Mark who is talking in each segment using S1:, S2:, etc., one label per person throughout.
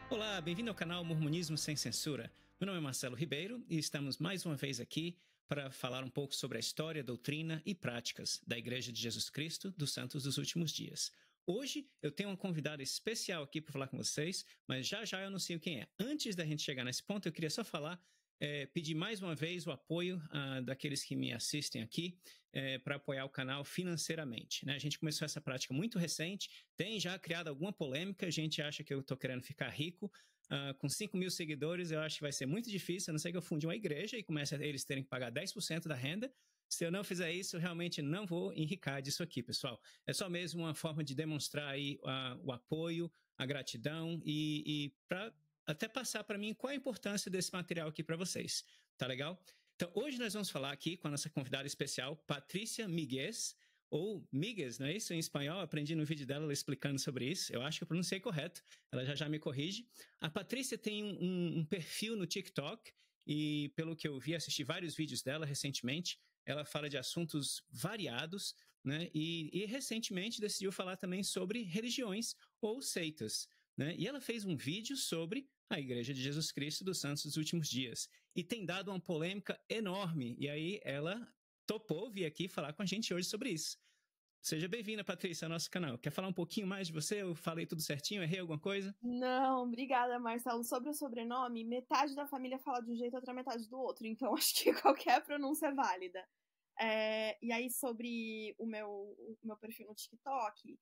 S1: Olá, bem-vindo ao canal Mormonismo Sem Censura. Meu nome é Marcelo Ribeiro e estamos mais uma vez aqui para falar um pouco sobre a história, doutrina e práticas da Igreja de Jesus Cristo dos Santos dos Últimos Dias. Hoje eu tenho uma convidada especial aqui para falar com vocês, mas já eu anuncio quem é. Antes da gente chegar nesse ponto, eu queria só pedir mais uma vez o apoio daqueles que me assistem aqui para apoiar o canal financeiramente, né? A gente começou essa prática muito recente, tem já criado alguma polêmica, a gente acha que eu estou querendo ficar rico. Com 5 mil seguidores, eu acho que vai ser muito difícil, a não ser que eu funde uma igreja e comece a eles terem que pagar 10% da renda. Se eu não fizer isso, eu realmente não vou enricar disso aqui, pessoal. É só mesmo uma forma de demonstrar aí o apoio, a gratidão e para até passar para mim qual a importância desse material aqui para vocês. Tá legal? Então, hoje nós vamos falar aqui com a nossa convidada especial, Patrícia Míguez, ou Míguez, não é isso? Em espanhol, aprendi no vídeo dela ela explicando sobre isso. Eu acho que eu pronunciei correto. Ela já me corrige. A Patrícia tem um perfil no TikTok e, pelo que eu vi, assisti vários vídeos dela recentemente. Ela fala de assuntos variados, né? E recentemente decidiu falar também sobre religiões ou seitas, né? E ela fez um vídeo sobre a Igreja de Jesus Cristo dos Santos dos Últimos Dias. E tem dado uma polêmica enorme. E aí ela topou vir aqui falar com a gente hoje sobre isso. Seja bem-vinda, Patrícia, ao nosso canal. Quer falar um pouquinho mais de você? Eu falei tudo certinho? Errei alguma coisa?
S2: Não, obrigada, Marcelo. Sobre o sobrenome, metade da família fala de um jeito, outra metade do outro. Então, acho que qualquer pronúncia é válida. E aí, sobre o meu perfil no TikTok,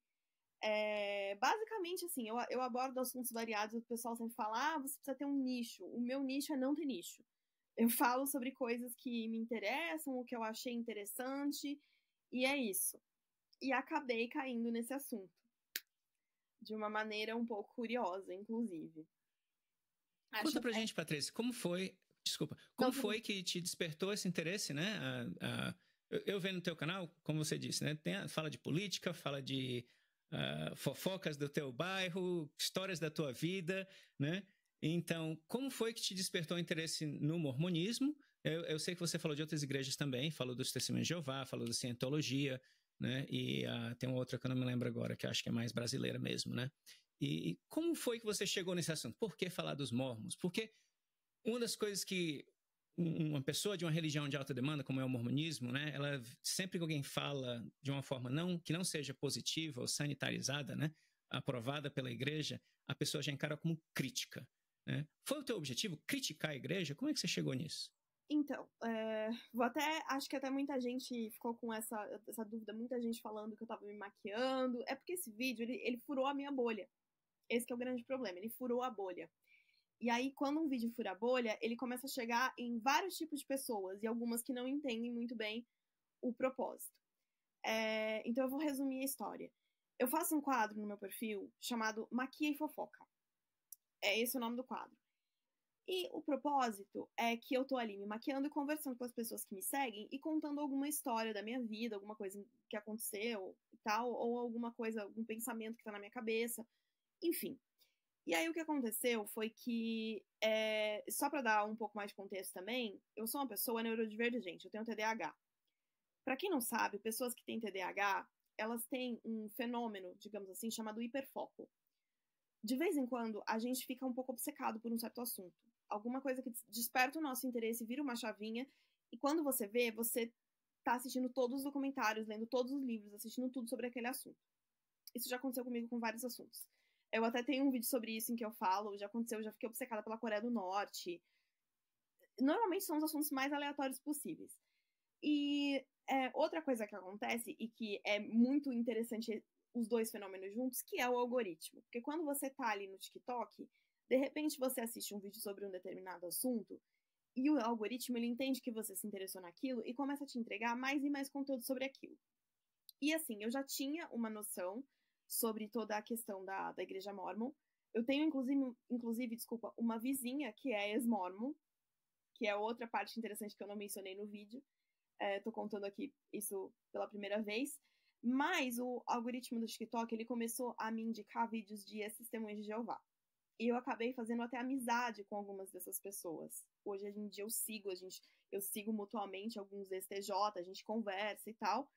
S2: basicamente, assim, eu abordo assuntos variados. O pessoal sempre fala, você precisa ter um nicho. O meu nicho é não ter nicho. Eu falo sobre coisas que me interessam, o que eu achei interessante, e é isso. E acabei caindo nesse assunto. De uma maneira um pouco curiosa, inclusive.
S1: Conta pra gente, Patrícia, como foi que te despertou esse interesse, né? Eu vendo no teu canal, como você disse, né? Fala de política, fala de fofocas do teu bairro, histórias da tua vida, né? Então, como foi que te despertou o interesse no mormonismo? Eu sei que você falou de outras igrejas também, falou dos Testemunhos de Jeová, falou da Cientologia, né? E tem uma outra que eu não me lembro agora, que eu acho que é mais brasileira mesmo, né? E como foi que você chegou nesse assunto? Por que falar dos mormons? Porque uma das coisas que uma pessoa de uma religião de alta demanda, como é o mormonismo, né, ela sempre que alguém fala de uma forma que não seja positiva ou sanitarizada, né, aprovada pela igreja, a pessoa já encara como crítica, né? Foi o teu objetivo criticar a igreja? Como é que você chegou nisso?
S2: Então, acho que até muita gente ficou com essa dúvida, muita gente falando que eu tava me maquiando. É porque esse vídeo, ele furou a minha bolha. Esse que é o grande problema, ele furou a bolha. E aí, quando um vídeo fura a bolha, ele começa a chegar em vários tipos de pessoas, e algumas que não entendem muito bem o propósito. Então eu vou resumir a história. Eu faço um quadro no meu perfil chamado Maquia e Fofoca. É esse o nome do quadro. E o propósito é que eu tô ali me maquiando e conversando com as pessoas que me seguem e contando alguma história da minha vida, alguma coisa que aconteceu e tal, ou alguma coisa, algum pensamento que tá na minha cabeça, enfim. E aí o que aconteceu foi que, só para dar um pouco mais de contexto também, eu sou uma pessoa neurodivergente, eu tenho TDAH. Para quem não sabe, pessoas que têm TDAH, elas têm um fenômeno, digamos assim, chamado hiperfoco. De vez em quando, a gente fica um pouco obcecado por um certo assunto. Alguma coisa que desperta o nosso interesse, vira uma chavinha, e quando você vê, você tá assistindo todos os documentários, lendo todos os livros, assistindo tudo sobre aquele assunto. Isso já aconteceu comigo com vários assuntos. Eu até tenho um vídeo sobre isso em que eu falo, já aconteceu, eu já fiquei obcecada pela Coreia do Norte. Normalmente são os assuntos mais aleatórios possíveis. E outra coisa que acontece, e que é muito interessante os dois fenômenos juntos, que é o algoritmo. Porque quando você tá ali no TikTok, de repente você assiste um vídeo sobre um determinado assunto, e o algoritmo ele entende que você se interessou naquilo e começa a te entregar mais e mais conteúdo sobre aquilo. E assim, eu já tinha uma noção sobre toda a questão da igreja mórmon. Eu tenho, inclusive, desculpa, uma vizinha que é ex-mórmon, que é outra parte interessante que eu não mencionei no vídeo. Tô contando aqui isso pela primeira vez. Mas o algoritmo do TikTok, ele começou a me indicar vídeos de Testemunhas de Jeová. E eu acabei fazendo até amizade com algumas dessas pessoas. Hoje em dia eu sigo mutuamente alguns ex-TJ, a gente conversa e tal.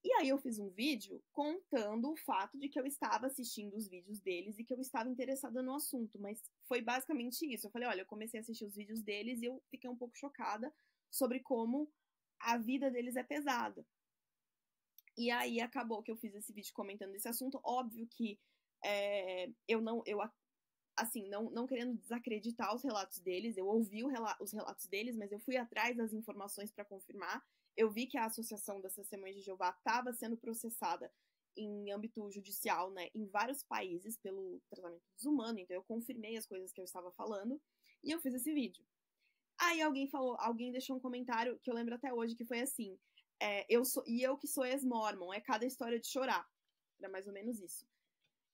S2: E aí eu fiz um vídeo contando o fato de que eu estava assistindo os vídeos deles e que eu estava interessada no assunto, mas foi basicamente isso. Eu falei, olha, eu comecei a assistir os vídeos deles e eu fiquei um pouco chocada sobre como a vida deles é pesada. E aí acabou que eu fiz esse vídeo comentando esse assunto. Óbvio que não querendo desacreditar os relatos deles, eu ouvi os relatos deles, mas eu fui atrás das informações para confirmar. Eu vi que a Associação das Testemunhas de Jeová estava sendo processada em âmbito judicial, né, em vários países pelo tratamento desumano, então eu confirmei as coisas que eu estava falando e eu fiz esse vídeo. Aí alguém deixou um comentário que eu lembro até hoje, que foi assim, eu que sou ex-mormon, é cada história de chorar. Era mais ou menos isso.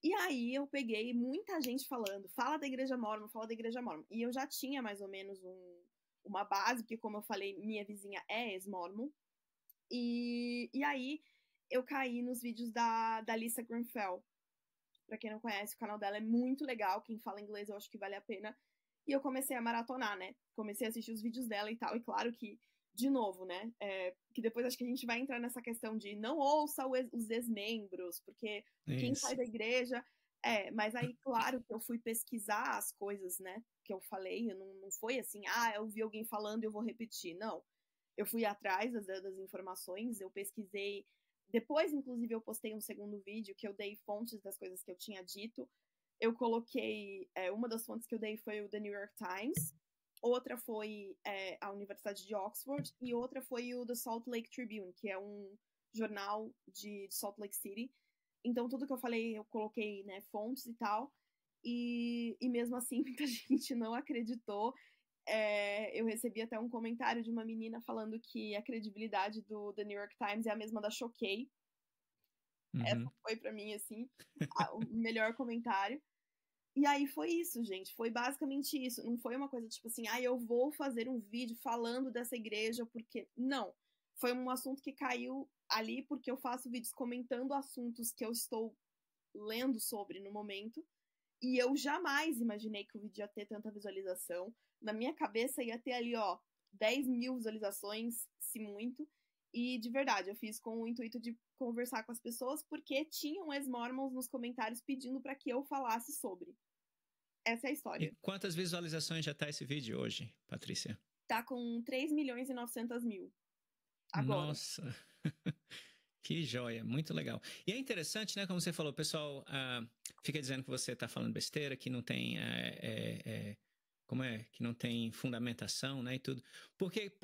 S2: E aí eu peguei muita gente falando, fala da Igreja Mórmon, fala da Igreja Mórmon. E eu já tinha mais ou menos uma base, porque como eu falei, minha vizinha é ex-Mórmon. E aí eu caí nos vídeos da Lisa Grenfell. Pra quem não conhece, o canal dela é muito legal, quem fala inglês eu acho que vale a pena. E eu comecei a maratonar, né? Comecei a assistir os vídeos dela e tal, e claro que de novo, né? Que depois acho que a gente vai entrar nessa questão de não ouça os ex-membros, porque quem sai da igreja. Mas aí, claro que eu fui pesquisar as coisas, né? Que eu falei, não foi assim, eu vi alguém falando e eu vou repetir. Não. Eu fui atrás das informações, eu pesquisei. Depois, inclusive, eu postei um segundo vídeo que eu dei fontes das coisas que eu tinha dito. Eu coloquei. Uma das fontes que eu dei foi o The New York Times. Outra foi a Universidade de Oxford e outra foi o The Salt Lake Tribune, que é um jornal de Salt Lake City. Então, tudo que eu falei, eu coloquei, né, fontes e tal. E mesmo assim, muita gente não acreditou. Eu recebi até um comentário de uma menina falando que a credibilidade do The New York Times é a mesma da Choquei. Essa foi, pra mim, assim, o melhor comentário. E aí foi isso, gente. Foi basicamente isso. Não foi uma coisa tipo assim, eu vou fazer um vídeo falando dessa igreja porque. Não. Foi um assunto que caiu ali porque eu faço vídeos comentando assuntos que eu estou lendo sobre no momento. E eu jamais imaginei que o vídeo ia ter tanta visualização. Na minha cabeça ia ter ali, 10 mil visualizações, se muito. E de verdade, eu fiz com o intuito de conversar com as pessoas, porque tinham ex-mormons nos comentários pedindo para que eu falasse sobre. Essa é a história.
S1: E quantas visualizações já tá esse vídeo hoje, Patrícia?
S2: Tá com 3.900.000. Agora.
S1: Nossa! Que joia, muito legal. E é interessante, né, como você falou, o pessoal fica dizendo que você está falando besteira, que não tem, que não tem fundamentação, né, e tudo. Porque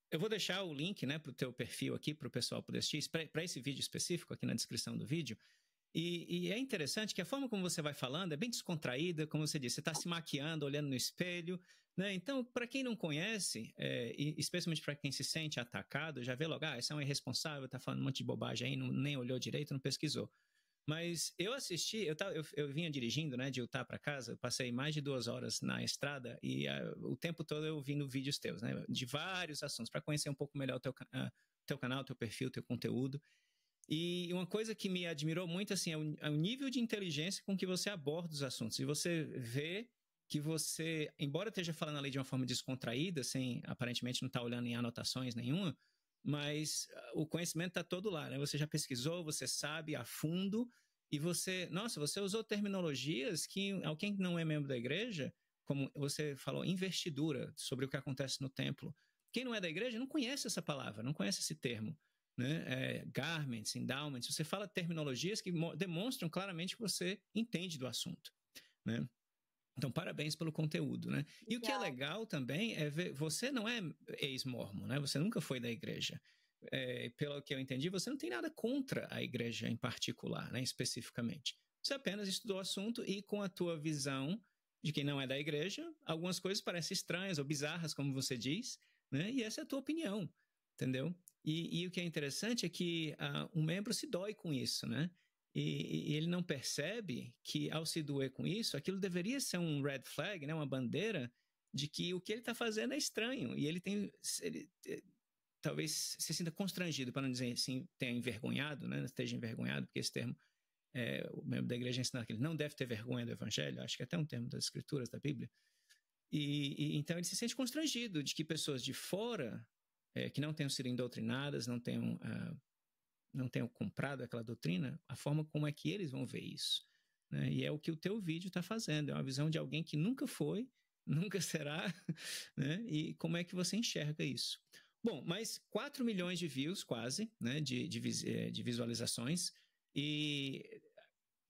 S1: eu vou deixar o link, né, para o teu perfil aqui, para o pessoal poder assistir, para esse vídeo específico aqui na descrição do vídeo. E é interessante que a forma como você vai falando é bem descontraída, como você disse, você está se maquiando, olhando no espelho, né? Então, para quem não conhece, e especialmente para quem se sente atacado, já vê logo, esse é um irresponsável, está falando um monte de bobagem aí, nem olhou direito, não pesquisou. Mas eu assisti, eu vinha dirigindo, né, de Utah para casa, passei mais de 2 horas na estrada e o tempo todo eu vi no vídeos teus, né, de vários assuntos, para conhecer um pouco melhor o teu canal, teu perfil, teu conteúdo. E uma coisa que me admirou muito, assim, é o nível de inteligência com que você aborda os assuntos. E você vê que você, embora esteja falando ali de uma forma descontraída, sem aparentemente não estar olhando em anotações nenhuma, mas o conhecimento está todo lá, né? Você já pesquisou, você sabe a fundo e você usou terminologias que alguém que não é membro da igreja, como você falou, investidura sobre o que acontece no templo. Quem não é da igreja não conhece essa palavra, não conhece esse termo. Né? Garments, endowments, você fala terminologias que demonstram claramente que você entende do assunto, né? Então, parabéns pelo conteúdo, né? E o que é legal também é ver, você não é ex-mormon, né? Você nunca foi da igreja. Pelo que eu entendi, você não tem nada contra a igreja em particular, né? Especificamente. Você apenas estudou o assunto e com a tua visão de quem não é da igreja, algumas coisas parecem estranhas ou bizarras, como você diz, né? E essa é a tua opinião, entendeu? E o que é interessante é que um membro se dói com isso, né? E ele não percebe que, ao se doer com isso, aquilo deveria ser um red flag, né? Uma bandeira de que o que ele está fazendo é estranho. E ele talvez se sinta constrangido, para não dizer assim, tenha envergonhado, né? Esteja envergonhado, porque esse termo, o membro da igreja ensina que ele não deve ter vergonha do evangelho, acho que é até um termo das escrituras da Bíblia. Então ele se sente constrangido de que pessoas de fora que não tenham sido doutrinadas, não tenham não tenham comprado aquela doutrina, a forma como é que eles vão ver isso, né? E é o que o teu vídeo está fazendo, é uma visão de alguém que nunca foi, nunca será, né? E como é que você enxerga isso? Bom, mas 4 milhões de views quase, né, de visualizações, e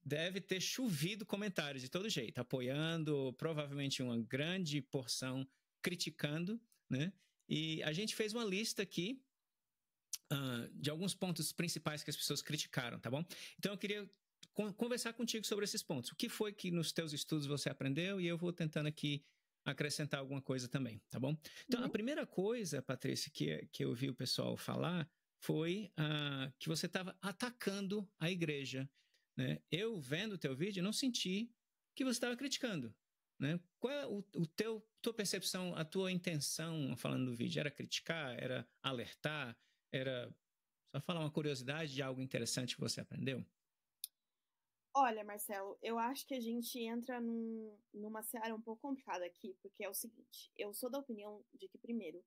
S1: deve ter chovido comentários de todo jeito, apoiando, provavelmente uma grande porção criticando, né? E a gente fez uma lista aqui de alguns pontos principais que as pessoas criticaram, tá bom? Então eu queria conversar contigo sobre esses pontos. O que foi que nos teus estudos você aprendeu? E eu vou tentando aqui acrescentar alguma coisa também, tá bom? Então, a primeira coisa, Patrícia, que eu vi o pessoal falar foi que você estava atacando a igreja, né? Eu, vendo o teu vídeo, não senti que você estava criticando, né? Qual é tua percepção, a tua intenção, falando do vídeo? Era criticar? Era alertar? Era só falar uma curiosidade de algo interessante que você aprendeu?
S2: Olha, Marcelo, eu acho que a gente entra numa seara um pouco complicada aqui, porque é o seguinte, eu sou da opinião de que, primeiro,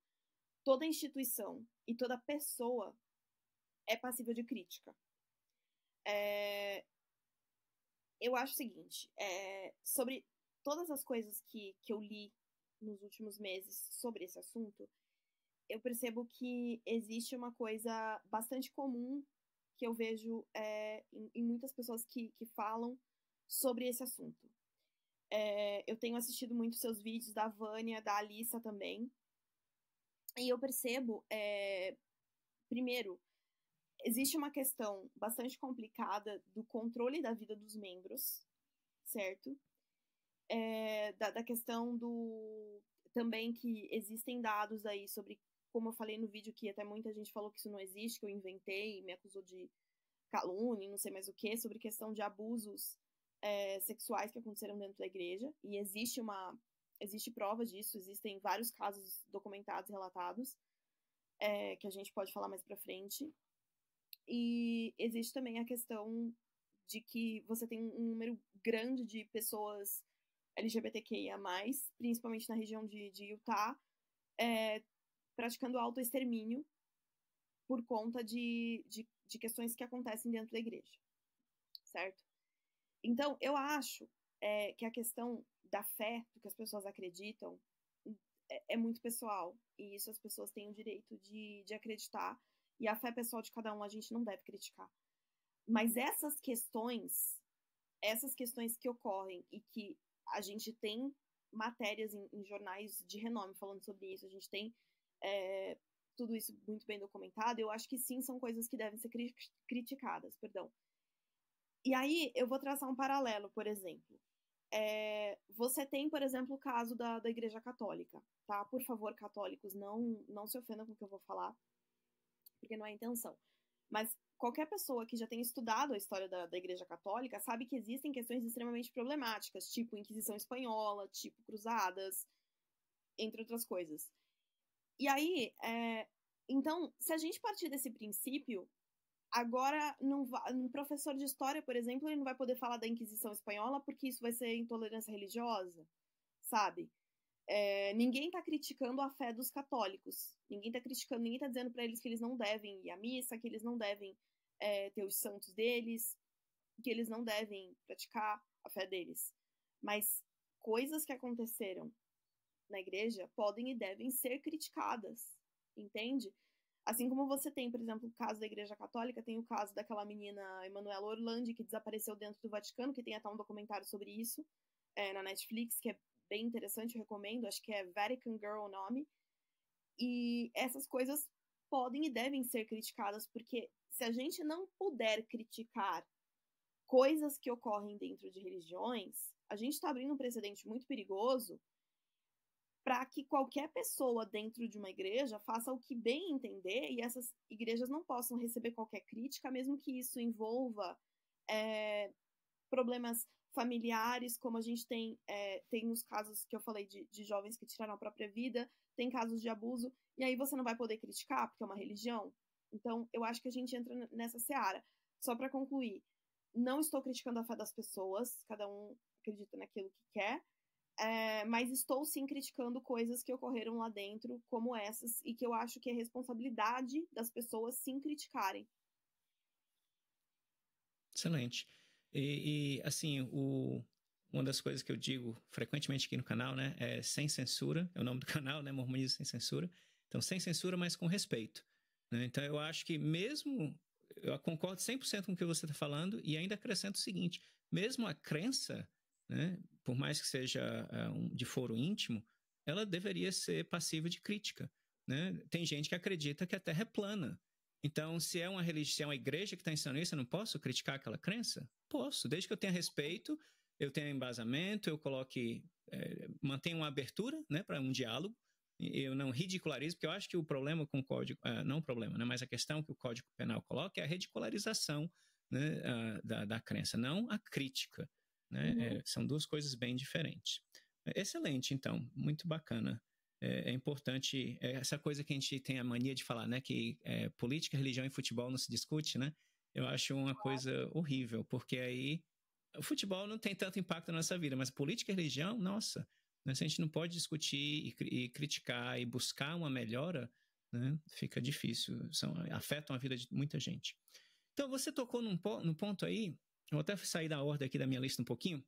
S2: toda instituição e toda pessoa é passível de crítica. Eu acho o seguinte, sobre todas as coisas que eu li nos últimos meses sobre esse assunto, eu percebo que existe uma coisa bastante comum que eu vejo em muitas pessoas que falam sobre esse assunto. Eu tenho assistido muito seus vídeos da Vânia, da Alissa também, e eu percebo, primeiro, existe uma questão bastante complicada do controle da vida dos membros, certo? Da questão do também que existem dados aí sobre, como eu falei no vídeo, que até muita gente falou que isso não existe, que eu inventei, me acusou de calúnia, não sei mais o que, sobre questão de abusos sexuais que aconteceram dentro da igreja, e existe prova disso, existem vários casos documentados, relatados, que a gente pode falar mais pra frente. E existe também a questão de que você tem um número grande de pessoas LGBTQIA+, principalmente na região de Utah, praticando autoextermínio por conta de questões que acontecem dentro da igreja, certo? Então, eu acho que a questão da fé, do que as pessoas acreditam, é muito pessoal, e isso as pessoas têm o direito de acreditar, e a fé pessoal de cada um a gente não deve criticar. Mas essas questões que ocorrem e que a gente tem matérias em jornais de renome falando sobre isso, a gente tem tudo isso muito bem documentado, eu acho que sim, são coisas que devem ser criticadas, perdão. E aí, eu vou traçar um paralelo, por exemplo. Você tem, por exemplo, o caso da Igreja Católica, tá? Por favor, católicos, não se ofendam com o que eu vou falar, porque não é a intenção. Mas qualquer pessoa que já tenha estudado a história da Igreja Católica sabe que existem questões extremamente problemáticas, tipo Inquisição Espanhola, tipo Cruzadas, entre outras coisas. E aí, então, se a gente partir desse princípio, agora um professor de história, por exemplo, ele não vai poder falar da Inquisição Espanhola porque isso vai ser intolerância religiosa, sabe? Ninguém está criticando a fé dos católicos. Ninguém está dizendo para eles que eles não devem ir à missa, que eles não devem ter os santos deles, que eles não devem praticar a fé deles. Mas coisas que aconteceram na igreja podem e devem ser criticadas, entende? Assim como você tem, por exemplo, o caso da Igreja Católica, tem o caso daquela menina Emanuela Orlandi, que desapareceu dentro do Vaticano, que tem até um documentário sobre isso na Netflix, que é bem interessante, eu recomendo, acho que é Vatican Girl o nome. E essas coisas podem e devem ser criticadas, porque se a gente não puder criticar coisas que ocorrem dentro de religiões, a gente está abrindo um precedente muito perigoso para que qualquer pessoa dentro de uma igreja faça o que bem entender e essas igrejas não possam receber qualquer crítica, mesmo que isso envolva problemas familiares, como a gente tem os casos que eu falei de jovens que tiraram a própria vida, tem casos de abuso, e aí você não vai poder criticar porque é uma religião. Então, eu acho que a gente entra nessa seara. Só para concluir, não estou criticando a fé das pessoas, cada um acredita naquilo que quer, mas estou sim criticando coisas que ocorreram lá dentro, como essas, e que eu acho que é responsabilidade das pessoas sim criticarem.
S1: Excelente. Assim, uma das coisas que eu digo frequentemente aqui no canal, né, é sem censura, é o nome do canal, né, Mormonismo Sem Censura. Então, sem censura, mas com respeito, né? Então, eu acho que eu concordo 100% com o que você está falando e ainda acrescento o seguinte, mesmo a crença, né, por mais que seja de foro íntimo, ela deveria ser passível de crítica, né? Tem gente que acredita que a Terra é plana. Então, se é uma religião, se é uma igreja que está ensinando isso, eu não posso criticar aquela crença? Posso, desde que eu tenha respeito, eu tenha embasamento, eu mantenha uma abertura, né, para um diálogo, eu não ridicularizo, porque eu acho que o problema com o código, não o problema, né, mas a questão que o Código Penal coloca é a ridicularização, né, da crença, não a crítica, né? São duas coisas bem diferentes. Excelente, então, muito bacana. É importante, essa coisa que a gente tem a mania de falar, né, que política, religião e futebol não se discute, né? Eu acho uma coisa horrível, porque aí o futebol não tem tanto impacto na nossa vida, mas política e religião, nossa, né, se a gente não pode discutir e criticar e buscar uma melhora, né, fica difícil, afetam a vida de muita gente. Então, você tocou num ponto aí, eu vou até sair da ordem aqui da minha lista um pouquinho,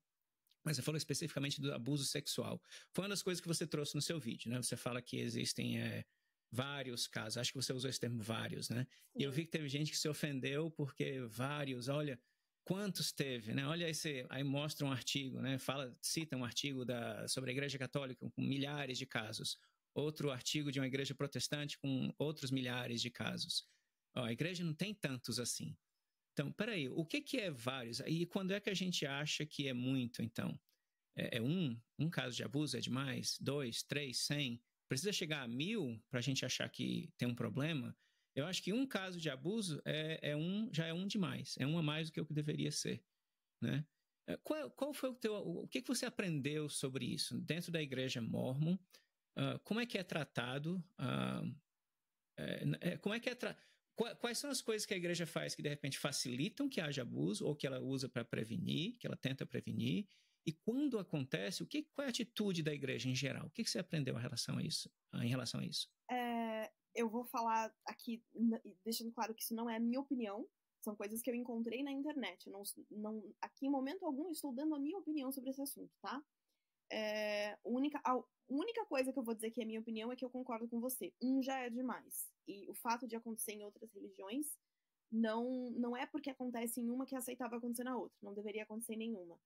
S1: mas você falou especificamente do abuso sexual. Foi uma das coisas que você trouxe no seu vídeo, né? Você fala que existem vários casos, acho que você usou esse termo vários, né? Sim. E eu vi que teve gente que se ofendeu porque vários, olha, quantos teve, né? Olha aí mostra um artigo, né? Cita um artigo sobre a Igreja Católica com milhares de casos. Outro artigo de uma igreja protestante com outros milhares de casos. A igreja não tem tantos assim. Então, peraí, o que é vários? E quando é que a gente acha que é muito, então? Um caso de abuso é demais? 2, 3, 100? Precisa chegar a 1000 para a gente achar que tem um problema? Eu acho que um caso de abuso já é um demais. É um a mais do que o que deveria ser, né? Qual foi o que você aprendeu sobre isso? Dentro da igreja Mórmon, como é que é tratado? Como é que é tratado? Quais são as coisas que a igreja faz que, de repente, facilitam que haja abuso ou que ela usa para prevenir, que ela tenta prevenir? E quando acontece, qual é a atitude da igreja em geral? O que você aprendeu em relação a isso?
S2: Eu vou falar aqui, deixando claro que isso não é a minha opinião, são coisas que eu encontrei na internet. Aqui, em momento algum, estou dando a minha opinião sobre esse assunto, tá? A única coisa que eu vou dizer que é minha opinião é que eu concordo com você. Já é demais. E o fato de acontecer em outras religiões não é porque acontece em uma que é aceitável acontecer na outra. Não deveria acontecer em nenhuma.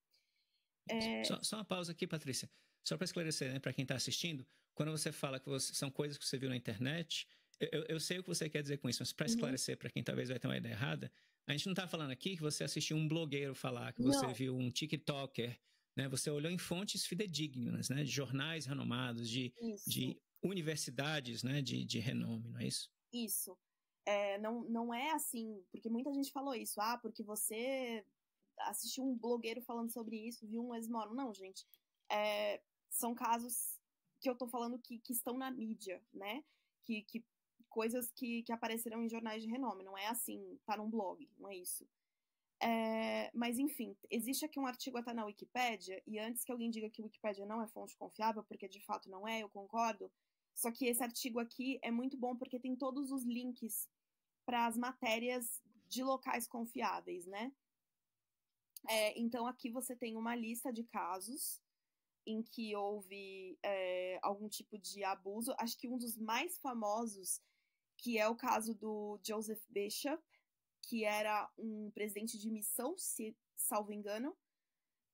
S1: Só uma pausa aqui, Patrícia. Só para esclarecer, né, para quem está assistindo, quando você fala que são coisas que você viu na internet, eu sei o que você quer dizer com isso, mas para esclarecer para quem talvez vai ter uma ideia errada, a gente não está falando aqui que você assistiu um blogueiro falar, que você viu um TikToker, né? Você olhou em fontes fidedignas, né? De jornais renomados, de universidades, né? De renome, não é isso?
S2: Isso. Não é assim, porque muita gente falou isso, porque você assistiu um blogueiro falando sobre isso, viu um ex-mórmon. Não, gente. São casos que eu tô falando que estão na mídia, né? Que coisas que apareceram em jornais de renome. Não é assim, tá num blog, não é isso. Mas, enfim, existe aqui um artigo até na Wikipédia, e antes que alguém diga que a Wikipédia não é fonte confiável, porque de fato não é, eu concordo, só que esse artigo aqui é muito bom porque tem todos os links para as matérias de locais confiáveis, né? Então, aqui você tem uma lista de casos em que houve algum tipo de abuso. Acho que um dos mais famosos, que é o caso do Joseph Bishop, que era um presidente de missão, se salvo engano,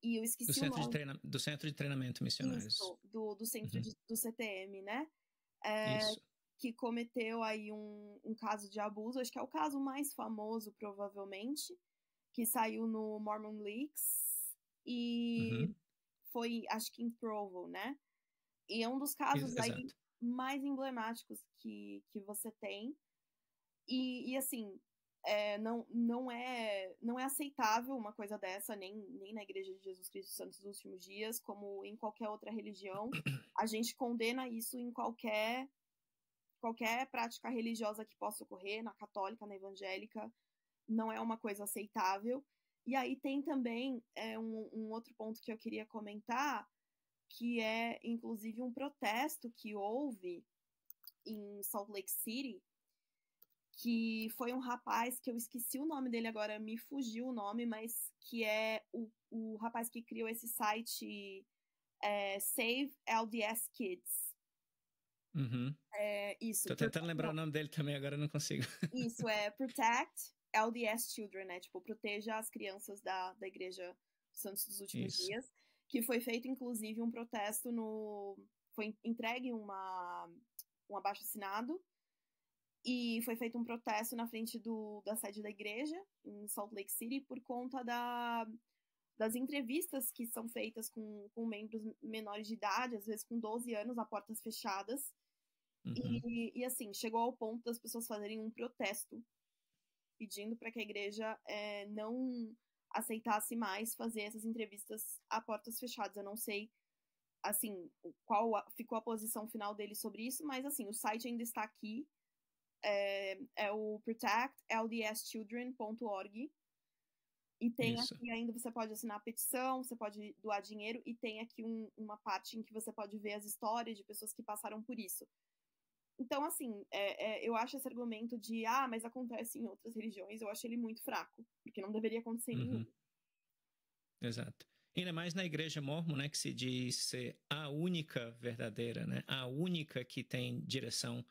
S2: e eu esqueci o nome.
S1: Do Centro de Treinamento Missionários.
S2: Isso, do centro do CTM, né?
S1: Isso.
S2: Que cometeu aí um caso de abuso, acho que é o caso mais famoso, provavelmente, que saiu no Mormon Leaks, e foi, acho que em Provo, né? E é um dos casos aí mais emblemáticos que você tem. E assim, não é aceitável uma coisa dessa, nem na Igreja de Jesus Cristo dos Santos dos Últimos Dias, como em qualquer outra religião. A gente condena isso em qualquer prática religiosa que possa ocorrer, na católica, na evangélica, não é uma coisa aceitável. E aí tem também um outro ponto que eu queria comentar, que é, inclusive, um protesto que houve em Salt Lake City, que foi um rapaz que eu esqueci o nome dele agora, me fugiu o nome, mas que é o rapaz que criou esse site Save LDS Kids.
S1: Uhum.
S2: Isso.
S1: Tô tentando lembrar o nome dele também, agora eu não consigo.
S2: Isso, Protect LDS Children, né? Tipo, proteja as crianças da Igreja dos Santos dos Últimos Dias. Que foi feito, inclusive, um protesto Foi entregue um abaixo-assinado e foi feito um protesto na frente da sede da igreja, em Salt Lake City, por conta das entrevistas que são feitas com membros menores de idade, às vezes com 12 anos, a portas fechadas.
S1: Uhum.
S2: E assim, chegou ao ponto das pessoas fazerem um protesto pedindo para que a igreja não aceitasse mais fazer essas entrevistas a portas fechadas. Eu não sei, assim, qual ficou a posição final dele sobre isso, mas, assim, o site ainda está aqui. É o protectldschildren.org. E tem aqui ainda, você pode assinar a petição, você pode doar dinheiro, e tem aqui uma parte em que você pode ver as histórias de pessoas que passaram por isso. Então, assim, eu acho esse argumento de, mas acontece em outras religiões, eu acho ele muito fraco, porque não deveria acontecer em nenhuma.
S1: Exato. Ainda mais na igreja mórmon, né, que se diz ser a única verdadeira, né, a única que tem direção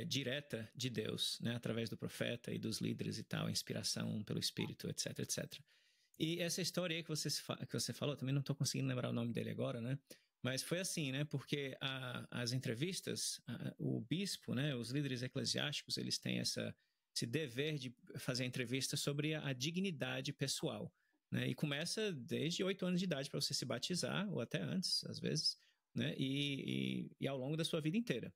S1: direta de Deus, né, através do profeta e dos líderes e tal, inspiração pelo Espírito, etc, etc. E essa história aí que você falou, também não estou conseguindo lembrar o nome dele agora, né, mas foi assim, né, porque as entrevistas, o bispo, né, os líderes eclesiásticos, eles têm esse dever de fazer entrevistas sobre a dignidade pessoal, né, e começa desde 8 anos de idade para você se batizar, ou até antes, às vezes, né, e ao longo da sua vida inteira.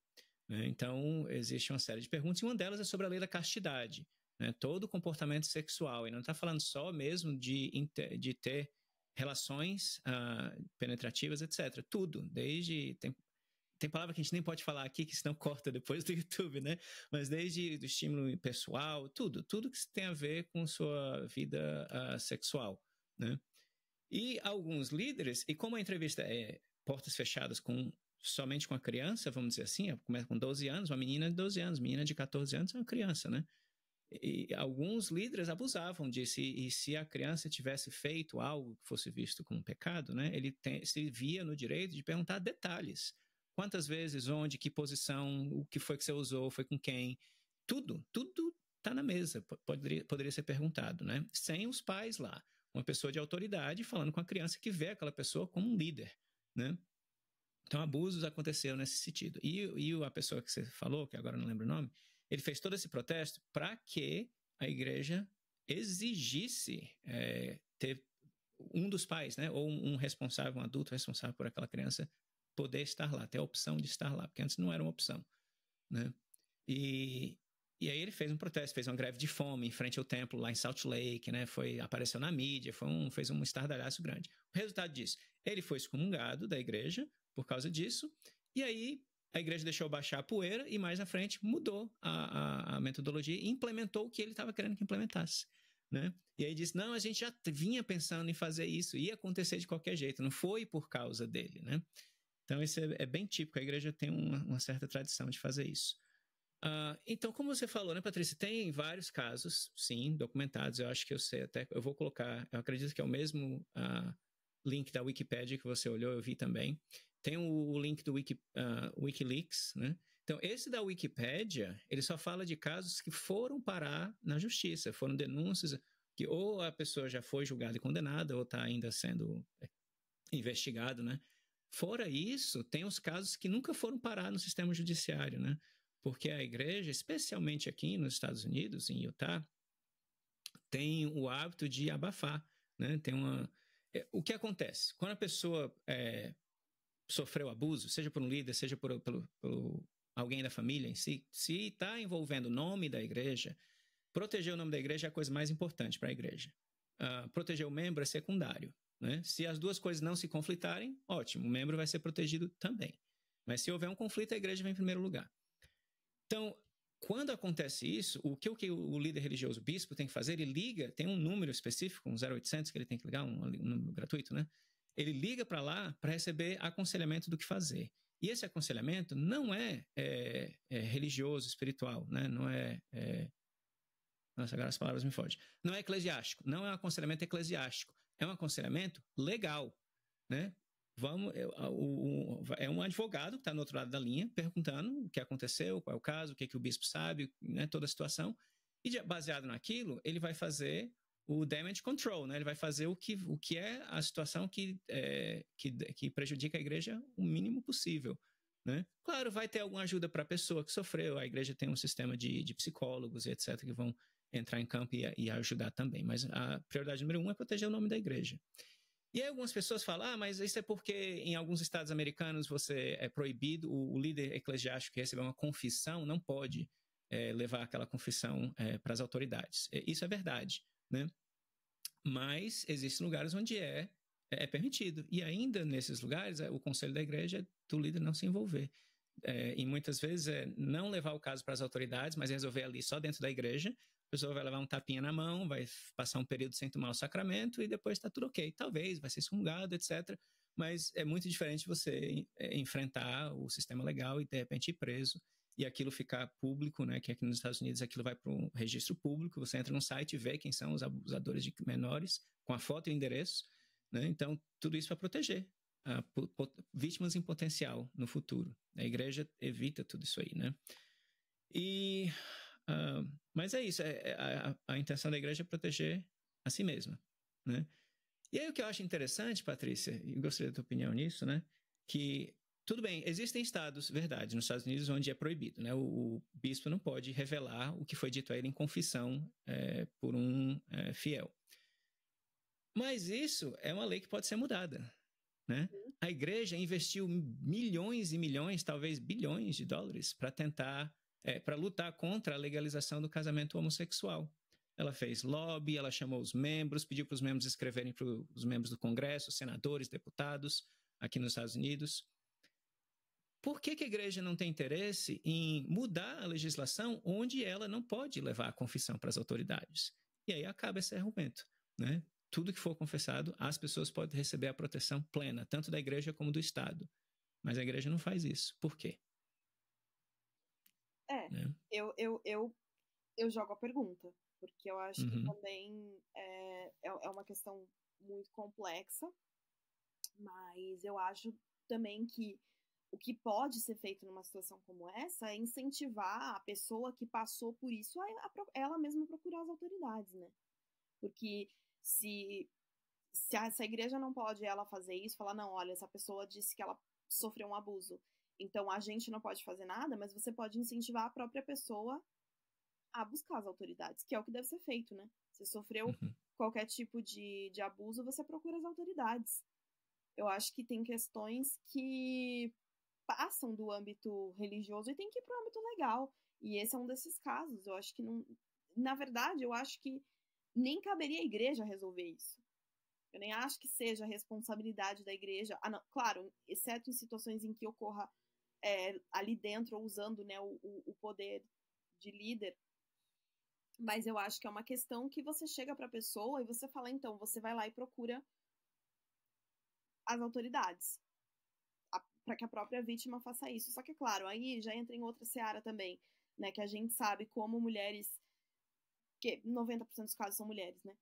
S1: Então, existe uma série de perguntas, e uma delas é sobre a lei da castidade, né? Todo comportamento sexual, e não está falando só mesmo de ter relações penetrativas, etc. Tudo, desde... Tem palavra que a gente nem pode falar aqui, que senão corta depois do YouTube, né? Mas desde o estímulo pessoal, tudo que tem a ver com sua vida sexual, né? E alguns líderes, e como a entrevista é portas fechadas somente com a criança, vamos dizer assim, começa com 12 anos, uma menina de 12 anos, menina de 14 anos é uma criança, né? E alguns líderes abusavam disso, e se a criança tivesse feito algo que fosse visto como um pecado, né, ele se via no direito de perguntar detalhes. Quantas vezes, onde, que posição, o que foi que você usou, foi com quem, tudo está na mesa, poderia ser perguntado, né? Sem os pais lá, uma pessoa de autoridade falando com a criança que vê aquela pessoa como um líder, né? Então, abusos aconteceram nesse sentido. E a pessoa que você falou, que agora não lembro o nome, ele fez todo esse protesto para que a igreja exigisse ter um dos pais, né, ou um responsável, um adulto responsável por aquela criança, poder estar lá, ter a opção de estar lá, porque antes não era uma opção, né? E aí ele fez um protesto, fez uma greve de fome em frente ao templo lá em Salt Lake, né? Apareceu na mídia, fez um estardalhaço grande. O resultado disso, ele foi excomungado da igreja por causa disso, e aí a igreja deixou baixar a poeira e mais na frente mudou a metodologia e implementou o que ele estava querendo que implementasse, né? E aí disse, não, a gente já vinha pensando em fazer isso, ia acontecer de qualquer jeito, não foi por causa dele, né? Então isso é bem típico, a igreja tem uma certa tradição de fazer isso. Então, como você falou, né, Patrícia, tem vários casos, sim, documentados, eu acho que eu sei até, eu vou colocar, eu acredito que é o mesmo link da Wikipedia que você olhou, eu vi também. Tem o link do Wikileaks, né? Então, esse da Wikipedia, ele só fala de casos que foram parar na justiça, foram denúncias que ou a pessoa já foi julgada e condenada, ou está ainda sendo investigado, né? Fora isso, tem os casos que nunca foram parar no sistema judiciário, né? Porque a igreja, especialmente aqui nos Estados Unidos, em Utah, tem o hábito de abafar, né? O que acontece? Quando a pessoa sofreu abuso, seja por um líder, seja por alguém da família em si, se está envolvendo o nome da igreja, proteger o nome da igreja é a coisa mais importante para a igreja. Proteger o membro é secundário, né? Se as duas coisas não se conflitarem, ótimo, o membro vai ser protegido também. Mas se houver um conflito, a igreja vem em primeiro lugar. Então, quando acontece isso, o que o líder religioso, o bispo, tem que fazer? Ele liga, tem um número específico, um 0800 que ele tem que ligar, um número gratuito, né? Ele liga para lá para receber aconselhamento do que fazer. E esse aconselhamento não é religioso, espiritual, né? Não é Nossa, agora as palavras me fogem. Não é eclesiástico, não é um aconselhamento eclesiástico, é um aconselhamento legal, né? É um advogado que está no outro lado da linha perguntando o que aconteceu, qual é o caso, o que o bispo sabe, né, toda a situação. E baseado naquilo, ele vai fazer o damage control, né? Ele vai fazer o que é a situação que prejudica a igreja o mínimo possível, né? Claro, vai ter alguma ajuda para a pessoa que sofreu, a igreja tem um sistema de psicólogos e etc. que vão entrar em campo e ajudar também, mas a prioridade número 1 é proteger o nome da igreja. E aí algumas pessoas falam, mas isso é porque em alguns estados americanos você é proibido, o líder eclesiástico que receber uma confissão não pode levar aquela confissão para as autoridades. Isso é verdade, né? Mas existem lugares onde é permitido. E ainda nesses lugares, o conselho da igreja é do líder não se envolver. E muitas vezes não levar o caso para as autoridades, mas resolver ali só dentro da igreja. A pessoa vai levar um tapinha na mão, vai passar um período sem tomar o sacramento e depois está tudo ok. Talvez, vai ser excomungado, etc. Mas é muito diferente você enfrentar o sistema legal e, de repente, ir preso e aquilo ficar público, né? Que aqui nos Estados Unidos aquilo vai para um registro público, você entra num site e vê quem são os abusadores de menores, com a foto e o endereço, né? Então, tudo isso para proteger vítimas em potencial no futuro. A igreja evita tudo isso aí, né? Mas é isso, a intenção da igreja é proteger a si mesma, né? E aí o que eu acho interessante, Patrícia, e gostaria da tua opinião nisso, né? Que, tudo bem, existem estados, verdade, nos Estados Unidos onde é proibido, né? O bispo não pode revelar o que foi dito a ele em confissão por um fiel. Mas isso é uma lei que pode ser mudada, né? A igreja investiu milhões e milhões, talvez bilhões de dólares para tentar, para lutar contra a legalização do casamento homossexual. Ela fez lobby, ela chamou os membros, pediu para os membros escreverem para os membros do Congresso, senadores, deputados, aqui nos Estados Unidos. Por que a igreja não tem interesse em mudar a legislação onde ela não pode levar a confissão para as autoridades? E aí acaba esse argumento, né? Tudo que for confessado, as pessoas podem receber a proteção plena, tanto da igreja como do Estado. Mas a igreja não faz isso. Por quê?
S2: Né? Eu jogo a pergunta, porque eu acho que também é uma questão muito complexa, mas eu acho também que o que pode ser feito numa situação como essa é incentivar a pessoa que passou por isso a ela mesma procurar as autoridades, né? Porque se a igreja não pode ela fazer isso, falar, não, olha, essa pessoa disse que ela sofreu um abuso, então a gente não pode fazer nada, mas você pode incentivar a própria pessoa a buscar as autoridades, que é o que deve ser feito, né? Se sofreu qualquer tipo de abuso, você procura as autoridades. Eu acho que tem questões que passam do âmbito religioso e tem que ir para o âmbito legal. E esse é um desses casos. Eu acho que não... Na verdade, eu acho que nem caberia a igreja resolver isso. Eu nem acho que seja a responsabilidade da igreja. Não, claro, exceto em situações em que ocorra ali dentro, ou usando, né, o poder de líder. Mas eu acho que é uma questão que você chega para a pessoa e você fala, então, você vai lá e procura as autoridades para que a própria vítima faça isso. Só que, claro, aí já entra em outra seara também, né, que a gente sabe como mulheres, que 90% dos casos são mulheres, né,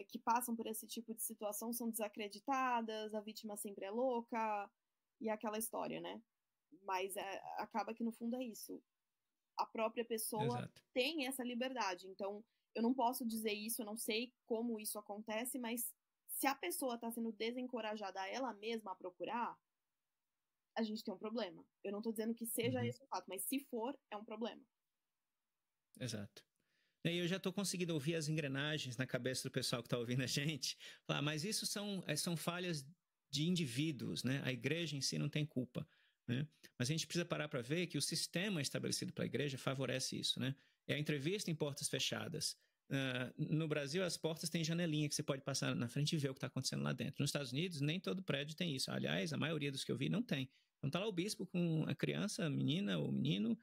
S2: que passam por esse tipo de situação são desacreditadas, a vítima sempre é louca, e aquela história, né? Mas acaba que no fundo é isso. A própria pessoa
S1: Exato.
S2: tem essa liberdade. Então, eu não posso dizer isso, eu não sei como isso acontece, mas se a pessoa está sendo desencorajada a ela mesma a procurar, a gente tem um problema. Eu não estou dizendo que seja esse o fato, mas se for, é um problema.
S1: Exato. E eu já estou conseguindo ouvir as engrenagens na cabeça do pessoal que está ouvindo a gente. Falar, mas isso são falhas de indivíduos, né? A igreja em si não tem culpa, né? Mas a gente precisa parar para ver que o sistema estabelecido pela igreja favorece isso, né? É a entrevista em portas fechadas. No Brasil, as portas têm janelinha que você pode passar na frente e ver o que está acontecendo lá dentro. Nos Estados Unidos, nem todo prédio tem isso. Aliás, a maioria dos que eu vi não tem. Então está lá o bispo com a criança, a menina ou o menino,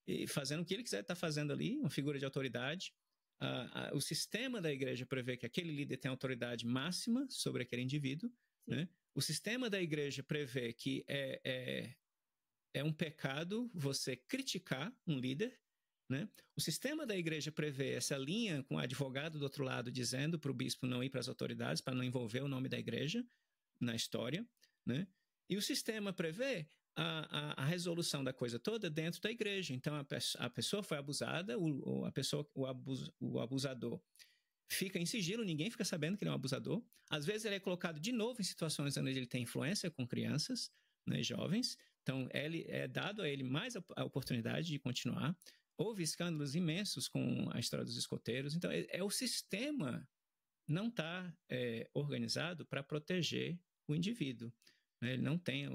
S1: e fazendo o que ele quiser estar fazendo ali, uma figura de autoridade. O sistema da igreja prevê que aquele líder tem autoridade máxima sobre aquele indivíduo, né? O sistema da igreja prevê que é um pecado você criticar um líder, né? O sistema da igreja prevê essa linha com o advogado do outro lado dizendo para o bispo não ir para as autoridades, para não envolver o nome da igreja na história, né? E o sistema prevê a resolução da coisa toda dentro da igreja. Então, a pessoa foi abusada, o abusador fica em sigilo, ninguém fica sabendo que ele é um abusador. Às vezes ele é colocado de novo em situações onde ele tem influência com crianças, né, jovens. Então, é dado a ele mais a oportunidade de continuar. Houve escândalos imensos com a história dos escoteiros. Então, o sistema não está organizado para proteger o indivíduo. Né? Ele não tem